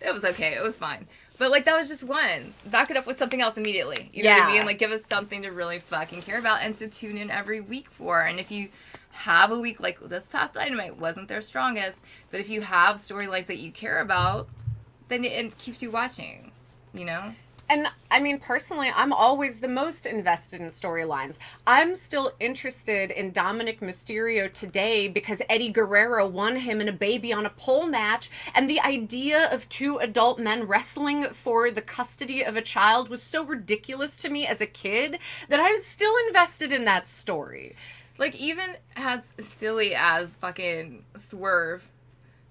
It was okay. It was fine. But, like, that was just one. Back it up with something else immediately. You know what I Yeah. mean? Like, give us something to really fucking care about and to tune in every week for. And if you have a week like this past Dynamite wasn't their strongest, but if you have storylines that you care about, then it keeps you watching, And I mean, personally, I'm always the most invested in storylines. I'm still interested in Dominic Mysterio today because Eddie Guerrero won him in a baby on a pole match. And the idea of two adult men wrestling for the custody of a child was so ridiculous to me as a kid that I was still invested in that story. Like, even as silly as fucking Swerve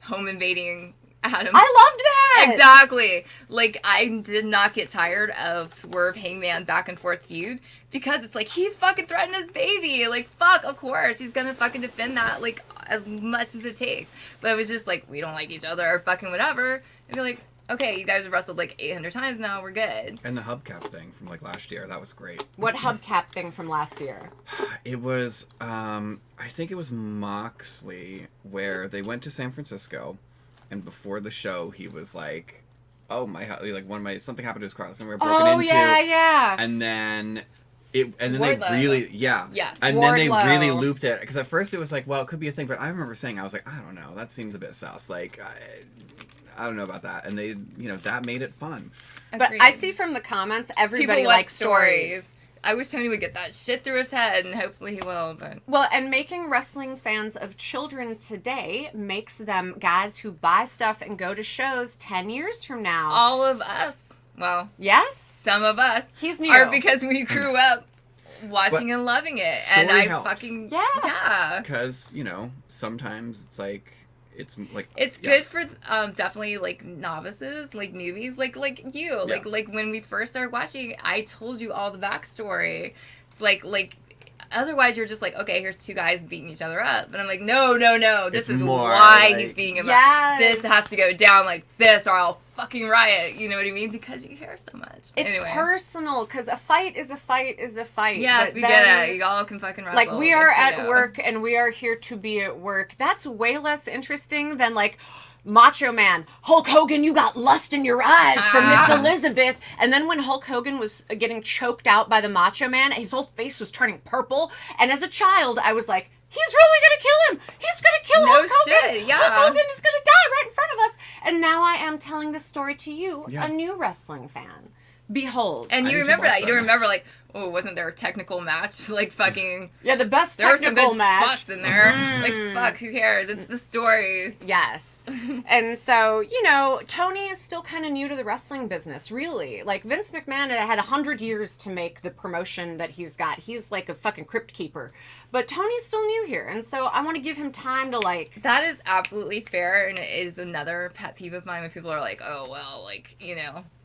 home invading Adam. I loved that! Exactly. Like, I did not get tired of Swerve Hangman back and forth feud because it's like, he fucking threatened his baby. Like, fuck, of course. He's gonna fucking defend that, like, as much as it takes. But it was just like, we don't like each other or fucking whatever. And you're like, okay, you guys have wrestled like 800 times now, we're good. And the hubcap thing from like last year, that was great. What hubcap thing from last year? It was, I think it was Moxley, where they went to San Francisco, and before the show, he was like, "Oh my, something happened to his car, and we were broken into." Oh yeah. And then they Wardlow. really, Yes. and then they Wardlow. really looped it, because at first it was like, well, it could be a thing, but I remember saying, I was like, I don't know, that seems a bit sus, like, I don't know about that, and they, that made it fun. But Agreed. I see from the comments, everybody People want likes stories. I wish Tony would get that shit through his head, and hopefully he will, but... Well, and making wrestling fans of children today makes them guys who buy stuff and go to shows 10 years from now. All of us, well, Yes? some of us, He's new. are because we grew up watching and loving it, and story I helps. fucking... Yeah. Yeah. Because, sometimes it's like, it's like... It's yeah. good for definitely like novices, like newbies, like you, Yeah. like when we first started watching, I told you all the backstory. It's like otherwise you're just like, okay, here's two guys beating each other up, and I'm like, no, this It's is more why like- he's beating him Yes. up. This has to go down like this, or I'll fucking riot. You know what I mean? Because you care so much. It's Anyway. personal, because a fight is a fight is a fight. Yes, But we then, get it. You all can fucking wrestle. Like, we are Good for at you. work, and we are here to be at work. That's way less interesting than, like, Macho Man, Hulk Hogan, you got lust in your eyes from Miss Elizabeth. And then when Hulk Hogan was getting choked out by the Macho Man, his whole face was turning purple. And as a child, I was like, he's really going to kill him. He's going to kill No Hulk Hogan. shit, yeah. Hulk Hogan is going to die right in front of us. And now I am telling this story to you, Yeah. a new wrestling fan. Behold. And I you need to remember watch that. You that. don't remember, like, oh, wasn't there a technical match? Like, fucking... Yeah, the best There were some technical good match. spots in there. Like, fuck, who cares? It's the stories. Yes. And so, Tony is still kind of new to the wrestling business, really. Like, Vince McMahon had 100 years to make the promotion that he's got. He's like a fucking crypt keeper. But Tony's still new here, and so I want to give him time to, like... That is absolutely fair, and it is another pet peeve of mine when people are like, oh, well, like,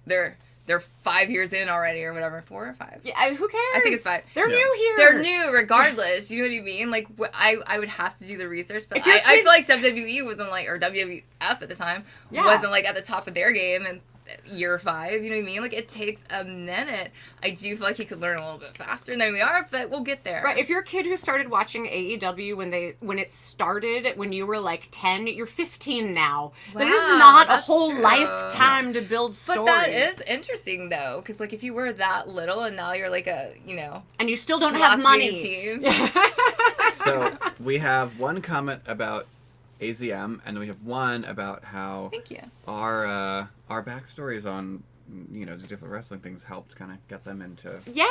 they're 5 years in already or whatever. 4 or 5. Yeah, who cares? I think it's 5. They're Yeah. new here. They're new regardless. You know what I mean? Like, I would have to do the research, but If your I kid- feel like WWE wasn't like, or WWF at the time, Yeah. wasn't like at the top of their game in year 5. You know what I mean? Like, it takes a minute. I do feel like he could learn a little bit faster than we are, but we'll get there. Right, if you're a kid who started watching AEW when it started when you were like 10, you're 15 now. That is Wow, not a that's whole true. lifetime to build stories. But that is interesting, though, because, like, if you were that little and now you're, like, a, and you still don't have glossy money. teen. So, we have one comment about AZM, and then we have one about how Thank you. our backstories on the different wrestling things helped kind of get them into Yay!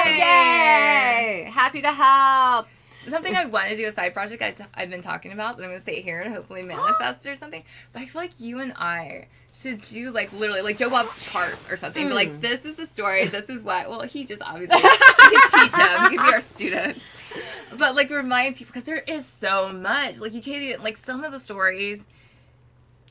Yay! Yay! Happy to help. Something I want to do, a side project I've been talking about, but I'm going to say it here and hopefully manifest or something. But I feel like you and I should do, like, literally, like, Joe Bob's charts or something. But, like, this is the story. This is what... Well, he just obviously... we can teach him. He can be our student. But, like, remind people, because there is so much. Like, you can't even... Like, some of the stories...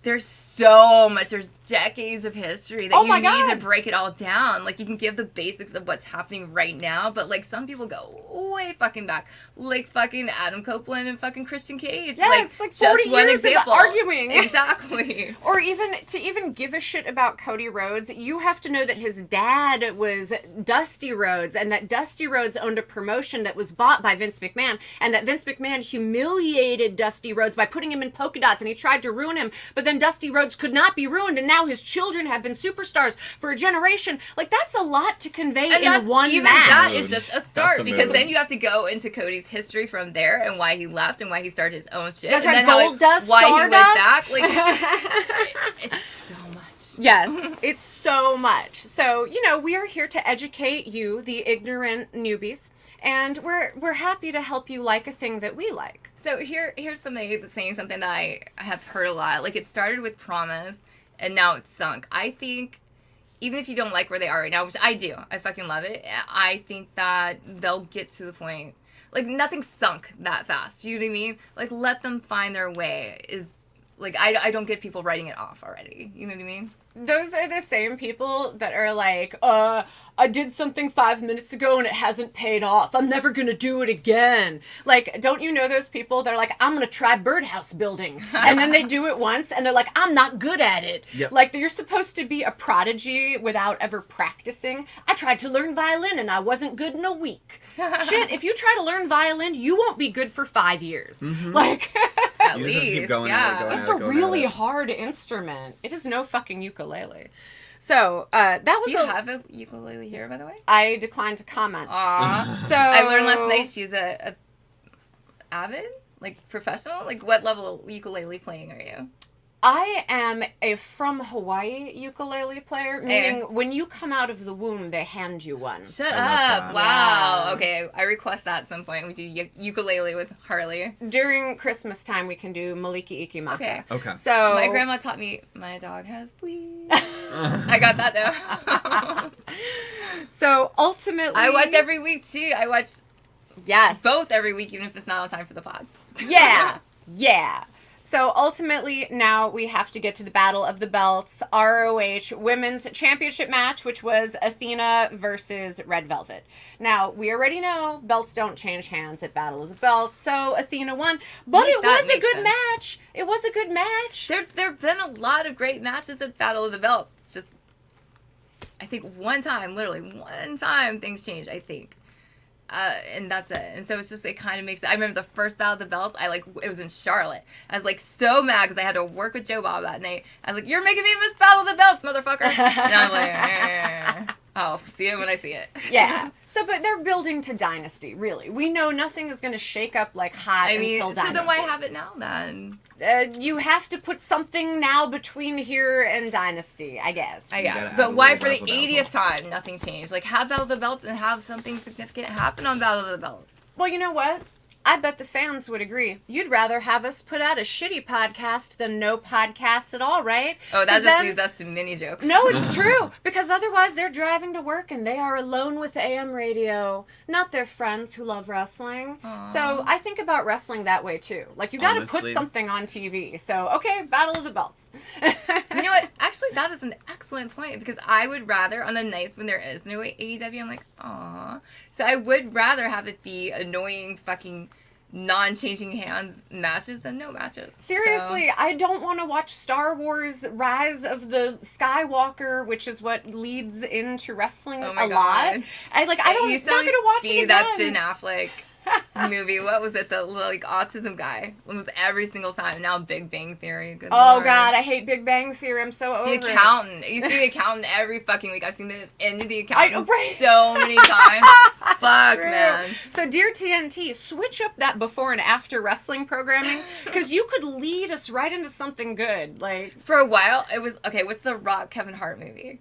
There's so much. There's decades of history that Oh you my need God. to break it all down. Like, you can give the basics of what's happening right now, but, like, some people go way fucking back. Like, fucking Adam Copeland and fucking Christian Cage. Yeah, it's like 40 years of arguing. Exactly. Or even to give a shit about Cody Rhodes, you have to know that his dad was Dusty Rhodes, and that Dusty Rhodes owned a promotion that was bought by Vince McMahon, and that Vince McMahon humiliated Dusty Rhodes by putting him in polka dots, and he tried to ruin him, but then Dusty Rhodes could not be ruined, and now his children have been superstars for a generation. Like, that's a lot to convey And in one even match. that is just a That's start, a because mood. then you have to go into Cody's history from there and why he left and why he started his own shit. That's and right, then how Goldust, why he went Stardust. back. Like, it's so much. Yes, it's so much. So, we are here to educate you, the ignorant newbies, and we're happy to help you like a thing that we like. So here's something that's saying something that I have heard a lot. Like, it started with Promise, and now it's sunk. I think, even if you don't like where they are right now, which I do, I fucking love it, I think that they'll get to the point, like, nothing sunk that fast. You know what I mean? Like, let them find their way is Like, I don't get people writing it off already. You know what I mean? Those are the same people that are like, I did something 5 minutes ago and it hasn't paid off. I'm never going to do it again. Like, don't you know those people? They're like, I'm going to try birdhouse building. And then they do it once and they're like, I'm not good at it. Yep. Like, you're supposed to be a prodigy without ever practicing. I tried to learn violin and I wasn't good in a week. Shit, if you try to learn violin, you won't be good for 5 years. Like, At You just have to keep least, going at it, yeah. going it's at a it, going at really it. hard instrument. It is no fucking ukulele. So, that was Do you have a ukulele here, by the way? I declined to comment. Aw. So I learned last night she's a avid, like, professional. Like, what level of ukulele playing are you? I am a from Hawaii ukulele player, meaning when you come out of the womb, they hand you one. Shut I love up. that. Wow. Yeah. Okay, I request that at some point. We do ukulele with Harley. During Christmas time, we can do Maliki Ikimaka. Okay. Okay. So My grandma taught me, my dog has fleas. I got that, though. So ultimately, I watch every week, too. I watch yes, both every week, even if it's not on time for the pod. Yeah, yeah. So ultimately, now we have to get to the Battle of the Belts, ROH Women's Championship match, which was Athena versus Red Velvet. Now, we already know belts don't change hands at Battle of the Belts, so Athena won. But it That was a makes good sense. match. It was a good match. There have been a lot of great matches at Battle of the Belts. It's just, I think literally one time, things change, I think. And that's it. And so it's just, it kind of makes, I remember the first Battle of the Belts, it was in Charlotte. I was, like, so mad because I had to work with Joe Bob that night. I was like, you're making me miss Battle of the Belts, motherfucker. And I'm like, I'll see it when I see it. Yeah. So, but they're building to Dynasty, really. We know nothing is going to shake up like hot until so Dynasty. then why have it now then? You have to put something now between here and Dynasty, I guess. I gotta guess. add But a why little for the razzle-dazzle. 80th time nothing changed? Like, have Battle of the Belts and have something significant happen on Battle of the Belts. Well, you know what? I bet the fans would agree. You'd rather have us put out a shitty podcast than no podcast at all, right? Oh, that 'Cause just then- leaves us to mini jokes. No, it's true. Because otherwise they're driving to work and they are alone with AM radio, not their friends who love wrestling. So I think about wrestling that way too. Like, you got to put Honestly. something on TV. So, okay, Battle of the Belts. You know what? Actually, that is an excellent point because I would rather, on the nights when there is no AEW, I'm like, aw. So I would rather have it be annoying fucking non-changing hands matches than no matches. Seriously, I don't want to watch Star Wars Rise of the Skywalker, which is what leads into wrestling Oh my a lot. God. I'm not going to watch it again. that Ben Affleck movie. What was it? The like autism guy. It was every single time. Now Big Bang Theory. Good Oh Lord. God, I hate Big Bang Theory. I'm so over The it. Accountant. You see The Accountant every fucking week. I've seen the end of The Accountant right. so many times. Fuck, True. man. So, dear TNT, switch up that before and after wrestling programming because you could lead us right into something good. Like, For a while, it was okay. What's the Rock Kevin Hart movie?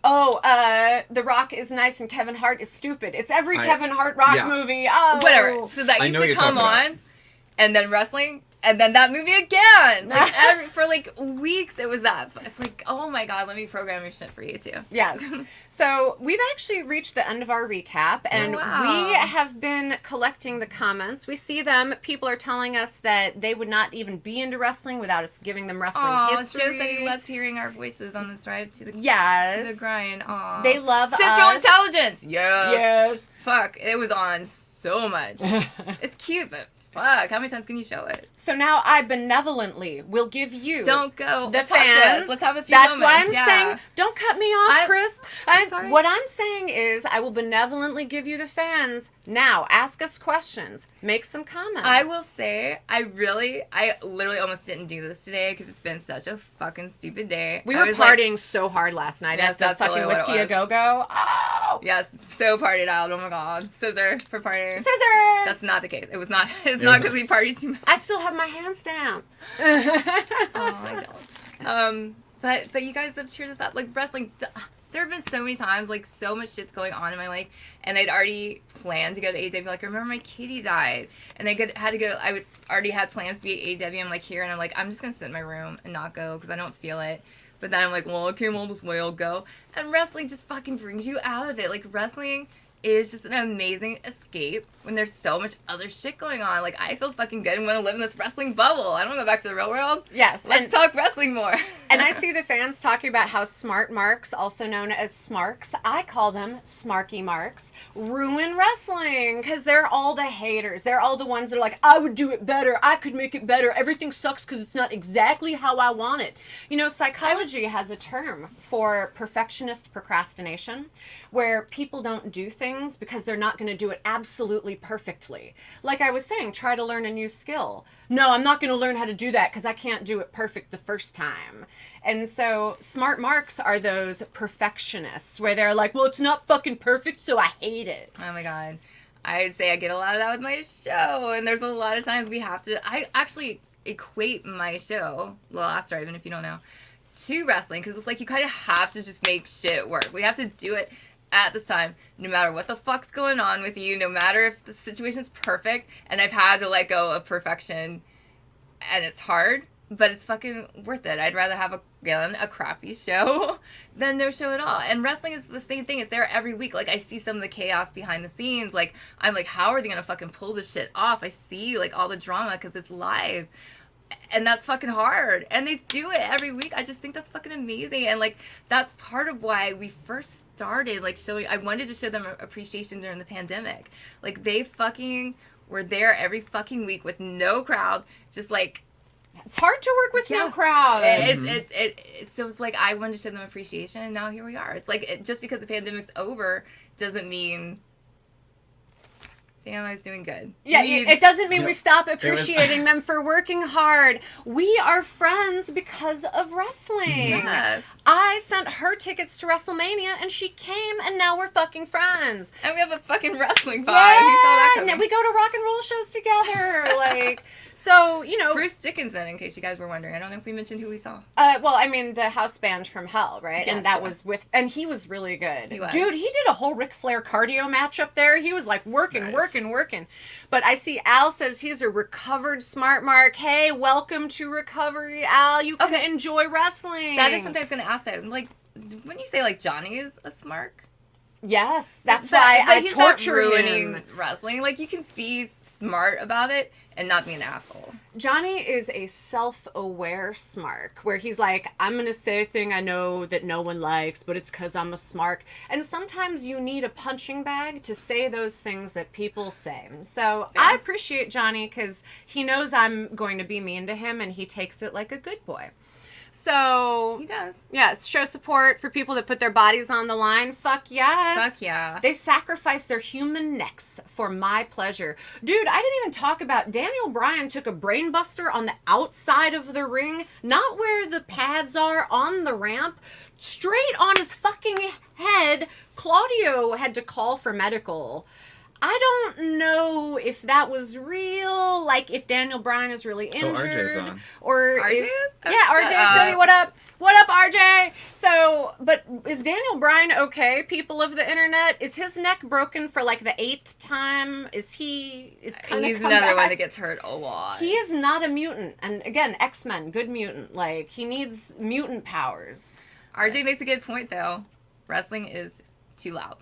The Rock is nice and Kevin Hart is stupid. It's every I- Kevin Hart Rock yeah. movie. Oh, Whatever. So that I used know what to you're come talking on, and then wrestling, and then that movie again. Like for like weeks, it was that. It's like, oh my God, let me program your shit for you too. Yes. So we've actually reached the end of our recap, and wow. we have been collecting the comments. We see them. People are telling us that they would not even be into wrestling without us giving them wrestling Aw, history. Joe said he loves hearing our voices on this drive to the Yes. to the grind. Aw. They love Central us. Intelligence. Yes. Yes. Fuck, it was on so much. It's cute, but fuck, how many times can you show it? So now I benevolently will give you Don't go. the Talk to us. fans. Let's have a few That's moments. why I'm Yeah. saying, don't cut me off, Chris. sorry. What I'm saying is, I will benevolently give you the fans. Now, ask us questions. Make some comments. I will say, I literally almost didn't do this today because it's been such a fucking stupid day. We I were was like, partying so hard last night Yes, at the that's fucking totally what it Whiskey A was. Go-Go. Oh! yes, so partied out. Oh my God. Scissor for partying. Scissors! That's not the case. It was not. It's not because we partied too much. I still have my hand stamp. Oh, I don't. But you guys have cheered us up. Like, wrestling, there have been so many times, like, so much shit's going on in my life, and I'd already planned to go to AEW. Like, I remember my kitty died, and had to go, already had plans to be at AEW. I'm, like, here, and I'm, like, I'm just going to sit in my room and not go, because I don't feel it. But then I'm like, well, I came all this way, I'll go. And wrestling just fucking brings you out of it. Like, wrestling it is just an amazing escape when there's so much other shit going on. Like, I feel fucking good and want to live in this wrestling bubble. I don't want to go back to the real world. Yes. Let's talk wrestling more. And I see the fans talking about how smart marks, also known as smarks, I call them smarky marks, ruin wrestling because they're all the haters. They're all the ones that are like, I would do it better. I could make it better. Everything sucks because it's not exactly how I want it. You know, psychology has a term for perfectionist procrastination where people don't do things because they're not going to do it absolutely perfectly. Like I was saying, try to learn a new skill. No, I'm not going to learn how to do that because I can't do it perfect the first time. And so smart marks are those perfectionists where they're like, well, it's not fucking perfect, so I hate it. Oh my God. I'd say I get a lot of that with my show. And there's a lot of times we have to, I actually equate my show, The Last Drive, even if you don't know, to wrestling. Because it's like you kind of have to just make shit work. We have to do it at this time, no matter what the fuck's going on with you, no matter if the situation's perfect. And I've had to let go of perfection, and it's hard, but it's fucking worth it. I'd rather have a crappy show than no show at all. And wrestling is the same thing. It's there every week. Like, I see some of the chaos behind the scenes. Like, I'm like, how are they gonna fucking pull this shit off? I see, like, all the drama because it's live. And that's fucking hard. And they do it every week. I just think that's fucking amazing. And, like, that's part of why we first started, like, showing... I wanted to show them appreciation during the pandemic. Like, they fucking were there every fucking week with no crowd. Just, like... It's hard to work with no Yes. crowd. So it's like, I wanted to show them appreciation, and now here we are. It's like, just because the pandemic's over doesn't mean... Damn, I was doing good. Yeah, it doesn't mean we stop appreciating them for working hard. We are friends because of wrestling. Yes. I sent her tickets to WrestleMania and she came and now we're fucking friends. And we have a fucking wrestling vibe. Yeah, You saw that coming. we go to rock and roll shows together. Like, so, you know. Bruce Dickinson, in case you guys were wondering. I don't know if we mentioned who we saw. Well, I mean, the house band from Hell, right? Yes, and that yeah. was and he was really good. He was. Dude, he did a whole Ric Flair cardio match up there. He was like working. But I see Al says he's a recovered smart mark. Hey, welcome to recovery, Al. You can enjoy wrestling. That is something I was going to ask that. I'm like, when you say, like, Johnny is a smart? Yes, that's why I he's torture not ruining him. wrestling. Like, you can be smart about it and not be an asshole. Johnny is a self-aware smark, where he's like, I'm going to say a thing I know that no one likes, but it's because I'm a smark. And sometimes you need a punching bag to say those things that people say. So I appreciate Johnny because he knows I'm going to be mean to him, and he takes it like a good boy. So, He does. yes, show support for people that put their bodies on the line. Fuck yes. Fuck yeah. They sacrifice their human necks for my pleasure. Dude, I didn't even talk about Daniel Bryan took a brain buster on the outside of the ring, not where the pads are, on the ramp, straight on his fucking head. Claudio had to call for medical. I don't know if that was real, like if Daniel Bryan is really injured. RJ's on. Or RJ if, is? Oh, yeah, shut RJ, up. say what up? What up, RJ? So, but is Daniel Bryan okay, people of the internet? Is his neck broken for like the 8th time? Is He's come another one back? that gets hurt a lot. He is not a mutant. And again, X-Men, good mutant. Like, he needs mutant powers. RJ makes a good point, though. Wrestling is too loud.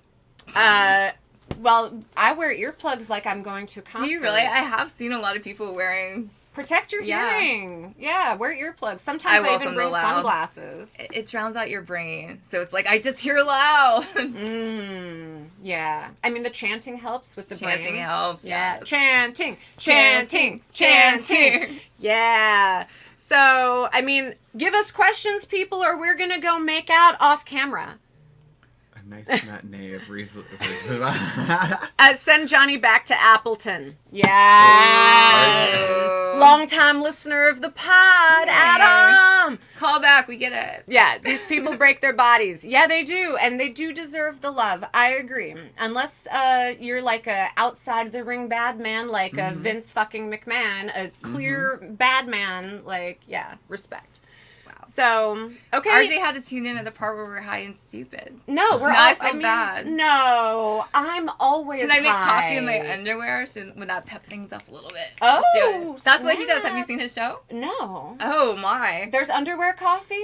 Well, I wear earplugs like I'm going to a concert. Do you really? I have seen a lot of people wearing... Protect your Yeah. hearing. Yeah, wear earplugs. Sometimes I even welcome bring the loud. sunglasses. It drowns out your brain. So it's like, I just hear loud. Yeah. I mean, the chanting helps with the Chanting brain. helps. Yeah. Yes. Chanting. Chanting. Yeah. So, I mean, give us questions, people, or we're going to go make out off camera. A nice matinee of reason. Send Johnny back to Appleton. Yes. Oh. Long-time listener of the pod, Yay. Adam. Call back. We get it. Yeah, these people break their bodies. Yeah, they do. And they do deserve the love. I agree. Unless you're like a outside the ring bad man, like a Vince fucking McMahon, a clear bad man, like, yeah, respect. Wow. So, okay. RJ had to tune in at the part where we're high and stupid. No, we're Now all, I feel bad. No, I'm always Can I make high. coffee in my underwear so when that pep things up a little bit? Oh, Let's do it. That's what he does. Have you snaps. seen his show? No. Oh my. There's underwear coffee?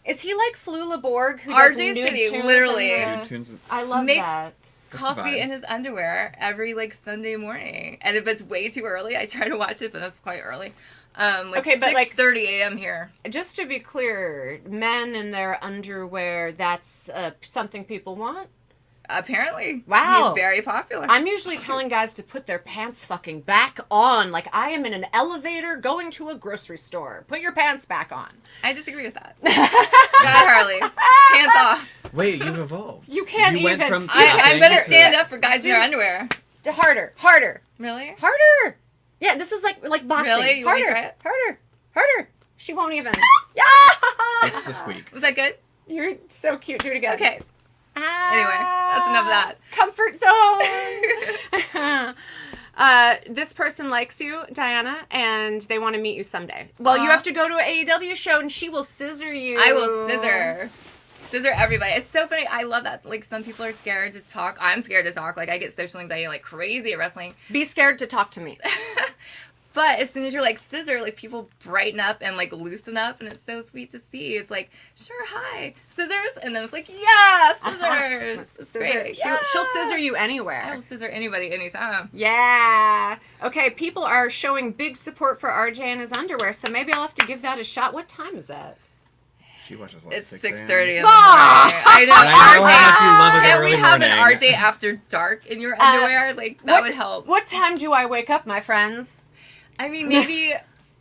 Is he like Flula Borg who does RJ nude City, tunes literally. and Nude tunes. I love Makes that. coffee in his underwear every like Sunday morning. And if it's way too early, I try to watch it, but it's quite early. Okay, but, like, 6:30 a.m. here. Just to be clear, men in their underwear, that's something people want? Apparently. Wow. He's very popular. I'm usually telling guys to put their pants fucking back on. Like, I am in an elevator going to a grocery store. Put your pants back on. I disagree with that. God, Harley. Pants off. Wait, you've evolved. You can't went even. from I nothing better to- stand up for guys in their underwear. Harder. Really? Harder. Yeah, this is like boxing. Really? You want me to Harder. try it? Harder. She won't even. Yeah. It's the squeak. Was that good? You're so cute. Do it again. Okay. Anyway, that's enough of that. Comfort zone. This person likes you, Diana, and they want to meet you someday. Well, you have to go to an AEW show, and she will scissor you. I will scissor everybody. It's so funny. I love that. Like, some people are scared to talk. I'm scared to talk. Like, I get social anxiety like crazy at wrestling. Be scared to talk to me. But as soon as you're like scissor, like people brighten up and like loosen up, and it's so sweet to see. It's like, sure, hi, scissors, and then it's like, yeah, scissors. It's great. She'll scissor you anywhere. I will scissor anybody anytime. Yeah. Okay, people are showing big support for RJ and his underwear, so maybe I'll have to give that a shot. What time is that? She watches what? It's 6 6:30 a.m.? in the morning. I know. And I know how much you love a good Can early we have morning. an RJ after dark in your underwear? Like, that would help. What time do I wake up, my friends? I mean, maybe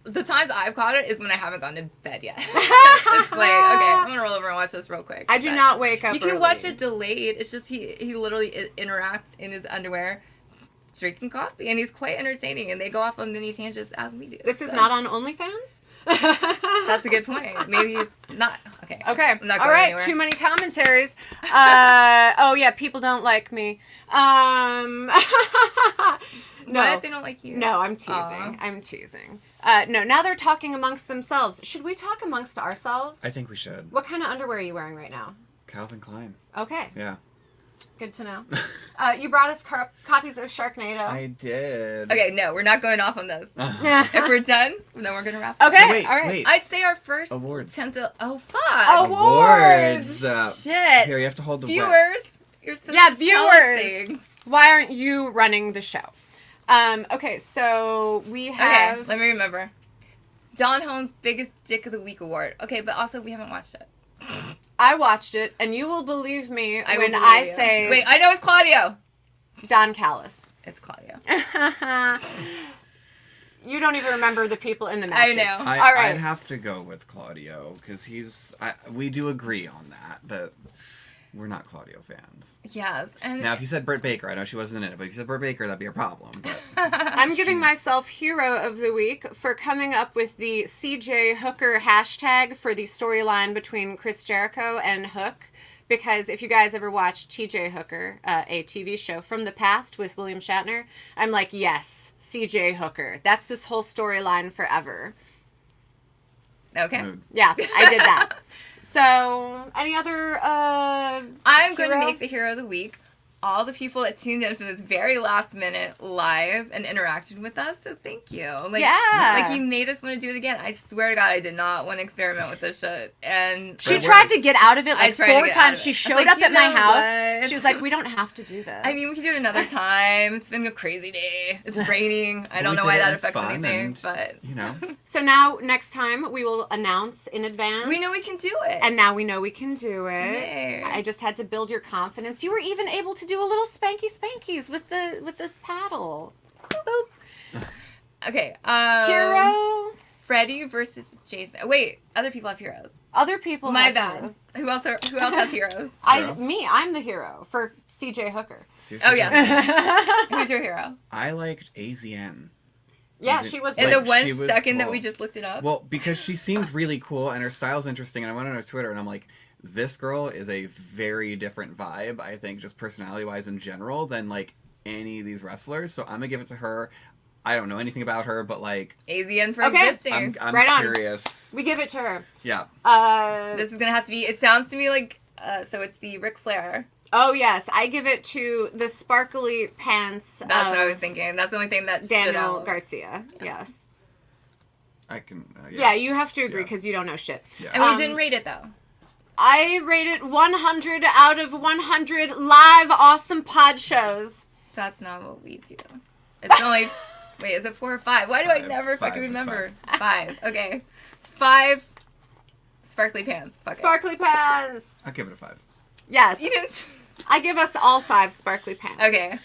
the times I've caught it is when I haven't gone to bed yet. It's like, okay, I'm going to roll over and watch this real quick. I do not wake up You can early. watch it delayed. It's just he literally interacts in his underwear drinking coffee, and he's quite entertaining, and they go off on many tangents as we do. This is so. not on OnlyFans? That's a good point. Maybe he's not. Okay. Okay. I'm not All going right. anywhere. Too many commentaries. Oh yeah, people don't like me. No, What? They don't like you? no, I'm teasing. Aw. I'm teasing. No, now they're talking amongst themselves. Should we talk amongst ourselves? I think we should. What kind of underwear are you wearing right now? Calvin Klein. Okay, Yeah. good to know. You brought us copies of Sharknado. I did. Okay, no, we're not going off on this. Yeah. If we're done, then we're going to wrap Okay. up. Wait, all right. wait. I'd say our first Awards. Oh, fuck. Awards. Shit. Here, you have to hold the Viewers. You're supposed Yeah, to tell us viewers. things. Why aren't you running the show? Okay, so we have. Okay, let me remember. John Holmes' Biggest Dick of the Week award. Okay, but also we haven't watched it. I watched it, and you will believe me I will when believe I you. say Wait, I know it's Claudio. Don Callis. It's Claudio. You don't even remember the people in the matches. I know. All right. I'd have to go with Claudio because we do agree on that we're not Claudio fans. Yes. And Now, if you said Britt Baker, I know she wasn't in it, but if you said Britt Baker, that'd be a problem. But I'm giving myself Hero of the Week for coming up with the CJ Hooker hashtag for the storyline between Chris Jericho and Hook. Because if you guys ever watched TJ Hooker, a TV show from the past with William Shatner, I'm like, yes, CJ Hooker. That's this whole storyline forever. okay. mood. Yeah, I did that. So, any other I'm going to hero? make the hero of the week all the people that tuned in for this very last minute live and interacted with us. So thank you. Like you made us want to do it again. I swear to God, I did not want to experiment with this shit. And She But it tried to works. get out of it I like tried to 4 get out times. of She it. I was showed like, up you at my know house. what? She was like, we don't have to do this. I mean, we can do it another time. It's been a crazy day. It's raining. I don't We know did why it, that it's affects fun, anything, and, but you know, So now, next time, we will announce in advance. we know we can do it. And now we know we can do it. Yay. I just had to build your confidence. You were even able to do a little spankies with the paddle. Boop. Okay. Hero. Freddy versus Jason. Wait, other people have heroes. Other people My have bad. heroes. Who else has heroes? I'm the hero for CJ Hooker. seriously, Oh yeah. Who's your hero? I liked AZN. Yeah, Was it- she was. In Like, the she 1 was second that cool. we just looked it up. Well, because she seemed really cool and her style's interesting, and I went on her Twitter and I'm like, this girl is a very different vibe, I think, just personality-wise in general, than like any of these wrestlers. So I'm gonna give it to her. I don't know anything about her, but like, AZN for Okay. existing. I'm Right on. curious. We give it to her. Yeah. This is gonna have to be. It sounds to me like. So it's the Ric Flair. Oh yes, I give it to the sparkly pants. That's what I was of thinking. That's the only thing that stood Daniel out. Garcia. Yes. I can. Yeah, you have to agree Yeah. because you don't know shit. Yeah. And we didn't rate it though. I rate it 100 out of 100 live awesome pod shows. That's not what we do. It's only... Wait, is it 4 or 5? Why do I never fucking remember? 5. Okay. 5 sparkly pants. Fuck Sparkly pants. I'll give it a 5. Yes. You didn't... I give us all 5 sparkly pants. Okay.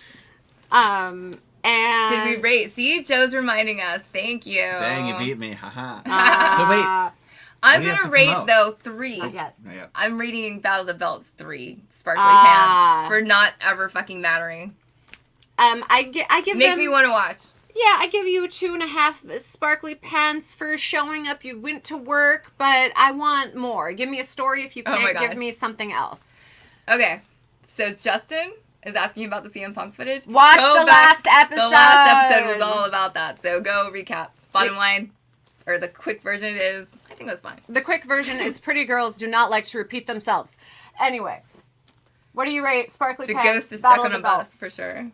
And... Did we rate? See, Joe's reminding us. Thank you. Dang, you beat me. Haha. Uh, So wait. I'm What do you going have to to rate, promote? though, 3. Not yet. Not yet. I'm rating Battle of the Belts 3 sparkly Ah. pants for not ever fucking mattering. I give Make them... me want to watch. Yeah, I give you a 2.5 sparkly pants for showing up. You went to work, but I want more. Give me a story if you Oh my can't. God. Give me something else. Okay, so Justin is asking about the CM Punk footage. Watch Go the back. last episode. The last episode was all about that. So go recap. Bottom line, or the quick version is, I think it was fine. The quick version is pretty girls do not like to repeat themselves. Anyway, what do you rate sparkly The pants? ghost is Battle stuck of on a the bus Belts? for sure.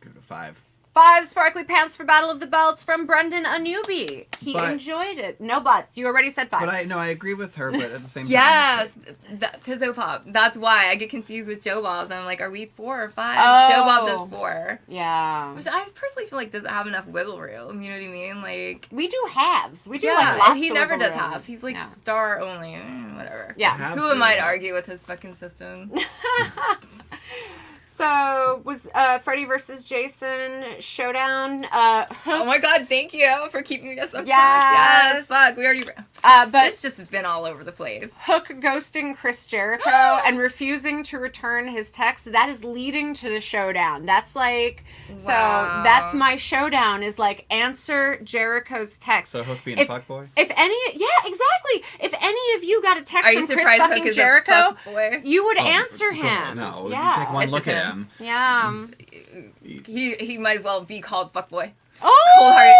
Give it a 5. 5 sparkly pants for Battle of the Belts from Brendan, a newbie. He But- enjoyed it. No buts. You already said 5. But I agree with her, but at the same time. Yes, that Pizzo Pop. That's why I get confused with Joe Bob's. I'm like, are we 4 or 5? Oh. Joe Bob does 4. Yeah. Which I personally feel like doesn't have enough wiggle room. You know what I mean? Like, We do halves. We do yeah, like lots and he of never wiggle does room. halves. He's like Yeah. star only. Whatever. Yeah. Halves Who am I to really- argue with his fucking system? So was Freddy versus Jason showdown. Oh my god, thank you for keeping us on track. Yes. Yes, fuck, we already... but This just has been all over the place. Hook ghosting Chris Jericho and refusing to return his text. That is leading to the showdown. That's like, Wow. so that's my showdown is like answer Jericho's text. So Hook being If- a fuckboy? If any, yeah, exactly. If any of you got a text Are you from Chris surprised Hook fucking is Jericho, a fuckboy? you would Oh, answer go- him. No, yeah. you take one It look at depends. him. Yeah. He might as well be called fuckboy. Oh! Cold-hearted.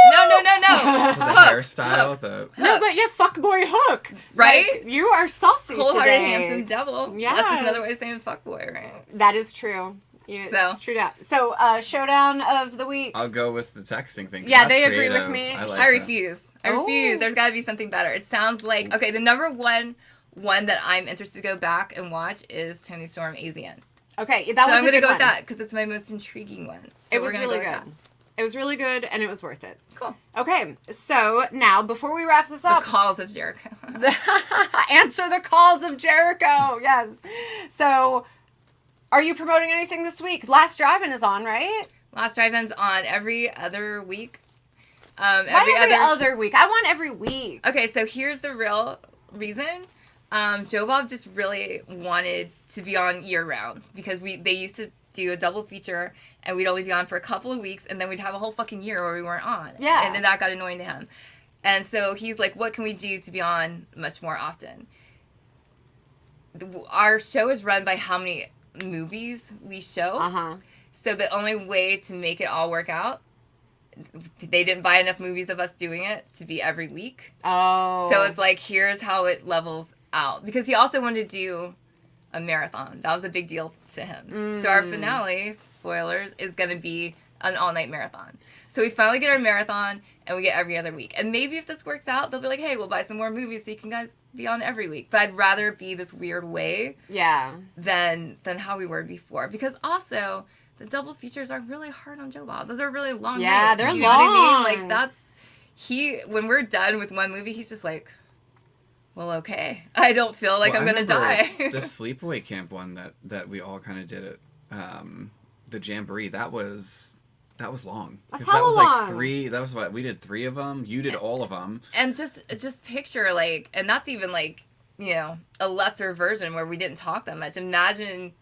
No. With the Hook. hairstyle, the No, but yeah, fuckboy Hook. Right? Like, you are saucy Cold-hearted, today. handsome devil. Yes. That's just another way of saying fuckboy, right? That is true. Yeah, So. it's true. So, showdown of the week. I'll go with the texting thing. 'cause Yeah, that's they agree with creative. me. I, like I that. refuse. I refuse. Oh. There's got to be something better. It sounds like... Okay, the number one that I'm interested to go back and watch is Tony Storm AZN. Okay, that So was I'm a going to good go one. with that because it's my most intriguing one. So It we're was gonna really go with good. It was really good, and it was worth it. that. Cool. Okay, so now before we wrap this The up, Calls of Jericho. answer the calls of Jericho. Yes. So, are you promoting anything this week? Last Drive-In is on, right? Last Drive-In's on every other week. Why every other week? I want every week. Okay, so here's the real reason. Joe Bob just really wanted to be on year-round because they used to do a double feature and we'd only be on for a couple of weeks and then we'd have a whole fucking year where we weren't on. Yeah. And then that got annoying to him. And so he's like, what can we do to be on much more often? Our show is run by how many movies we show. Uh-huh. So the only way to make it all work out, they didn't buy enough movies of us doing it to be every week. Oh. So it's like, here's how it levels out. Because he also wanted to do a marathon. That was a big deal to him. So our finale, spoilers, is going to be an all-night marathon. So we finally get our marathon, and we get every other week. And maybe if this works out, they'll be like, hey, we'll buy some more movies so you can guys be on every week. But I'd rather it be this weird way Yeah. than how we were before. Because also, the double features are really hard on Joe Bob. Those are really long Yeah, nights. they're You know what I long. mean? Like, when we're done with one movie, he's just like, well, okay. I don't feel like Well, I'm I going to remember die. The sleepaway camp one that we all kind of did at the Jamboree, that was long. That's 'Cause that hella was like long. 3. That was what we did 3 of them. You did all of them. And just picture, like, and that's even, like, you know, a lesser version where we didn't talk that much. Imagine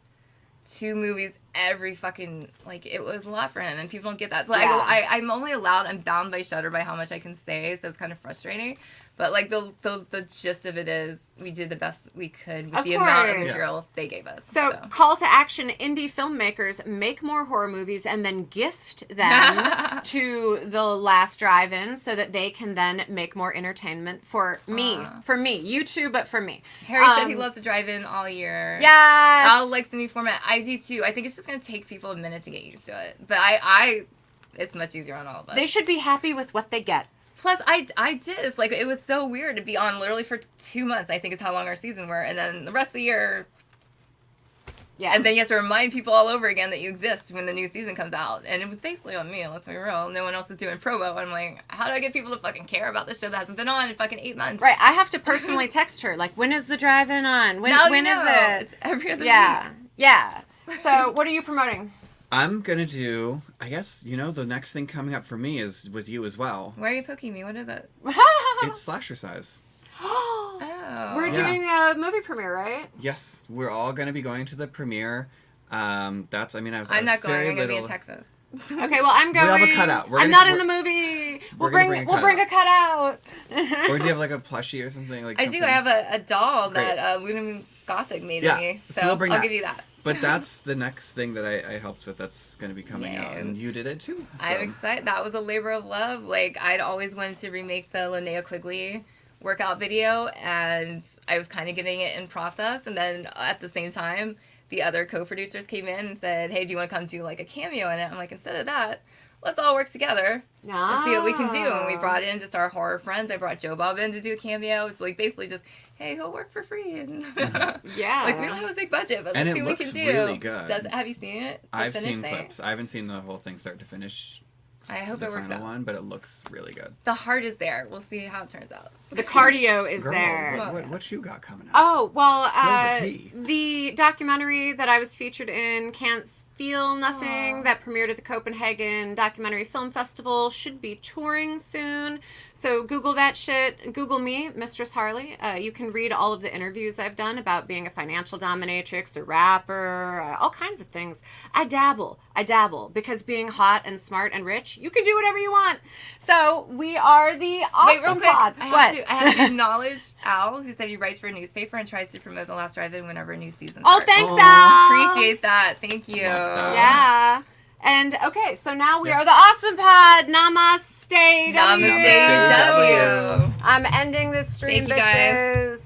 2 movies every fucking, like, it was a lot for him, and people don't get that. So Yeah. I'm only allowed, I'm bound by Shudder by how much I can say, so it's kind of frustrating. But, like, the gist of it is we did the best we could with Of the amount of course. material they gave us. So, call to action, indie filmmakers, make more horror movies and then gift them to the Last Drive-In so that they can then make more entertainment for me. For me. You too, but for me. Harry said he loves to drive in all year. Yes! Al likes the new format. I do too. I think it's just going to take people a minute to get used to it. But it's much easier on all of us. They should be happy with what they get. Plus, I did. It's like, it was so weird to be on literally for 2 months, I think is how long our season were. And then the rest of the year... Yeah. And then you have to remind people all over again that you exist when the new season comes out. And it was basically on me, let's be real. No one else is doing promo. I'm like, how do I get people to fucking care about this show that hasn't been on in fucking 8 months? Right. I have to personally text her, like, when is the drive-in on? When is it? It's every other Yeah. week. Yeah. So, what are you promoting? I'm gonna do, I guess, the next thing coming up for me is with you as well. Why are you poking me? What is it? It's Slasher Size. Oh. We're doing a movie premiere, right? Yes, we're all gonna be going to the premiere. I'm not going. I'm going to be in Texas. Okay, well, I'm going. We'll have a cutout. I'm not in the movie. We'll bring a cutout. Or do you have like a plushie or something? I do. I have a doll that Lunar Gothic made of me. So we'll bring I'll that. give you that. But that's the next thing that I helped with that's going to be coming out. And you did it too. So. I'm excited. That was a labor of love. Like, I'd always wanted to remake the Linnea Quigley workout video, and I was kind of getting it in process. And then at the same time, the other co-producers came in and said, hey, do you want to come do like a cameo in it? I'm like, instead of that, let's all work together and see what we can do. And we brought in just our horror friends. I brought Joe Bob in to do a cameo. It's like basically just, hey, he'll work for free. And Yeah. like, we don't have a big budget, but let's see what we can do. And it looks really good. Have you seen it? I've seen clips. I haven't seen the whole thing start to finish. I hope it works out. One, but it looks really good. The heart is there. We'll see how it turns out. The cardio is Girl, there. What you got coming up? Oh, well, Spill the tea. the documentary that I was featured in, Can't Feel Nothing, that premiered at the Copenhagen Documentary Film Festival, should be touring soon. So Google that shit. Google me, Mistress Harley. You can read all of the interviews I've done about being a financial dominatrix, a rapper, all kinds of things. I dabble, because being hot and smart and rich, you can do whatever you want. So we are the Wait, real Awesome quick. Pod. I have to acknowledge Al, who said he writes for a newspaper and tries to promote The Last Drive-In whenever a new season starts. Oh, thanks, Oh. Al. Appreciate that. Thank you. Yeah. And okay, so now we are the Awesome Pod. Namaste, Namaste, W. W. I'm ending this stream, Thank you, guys. bitches.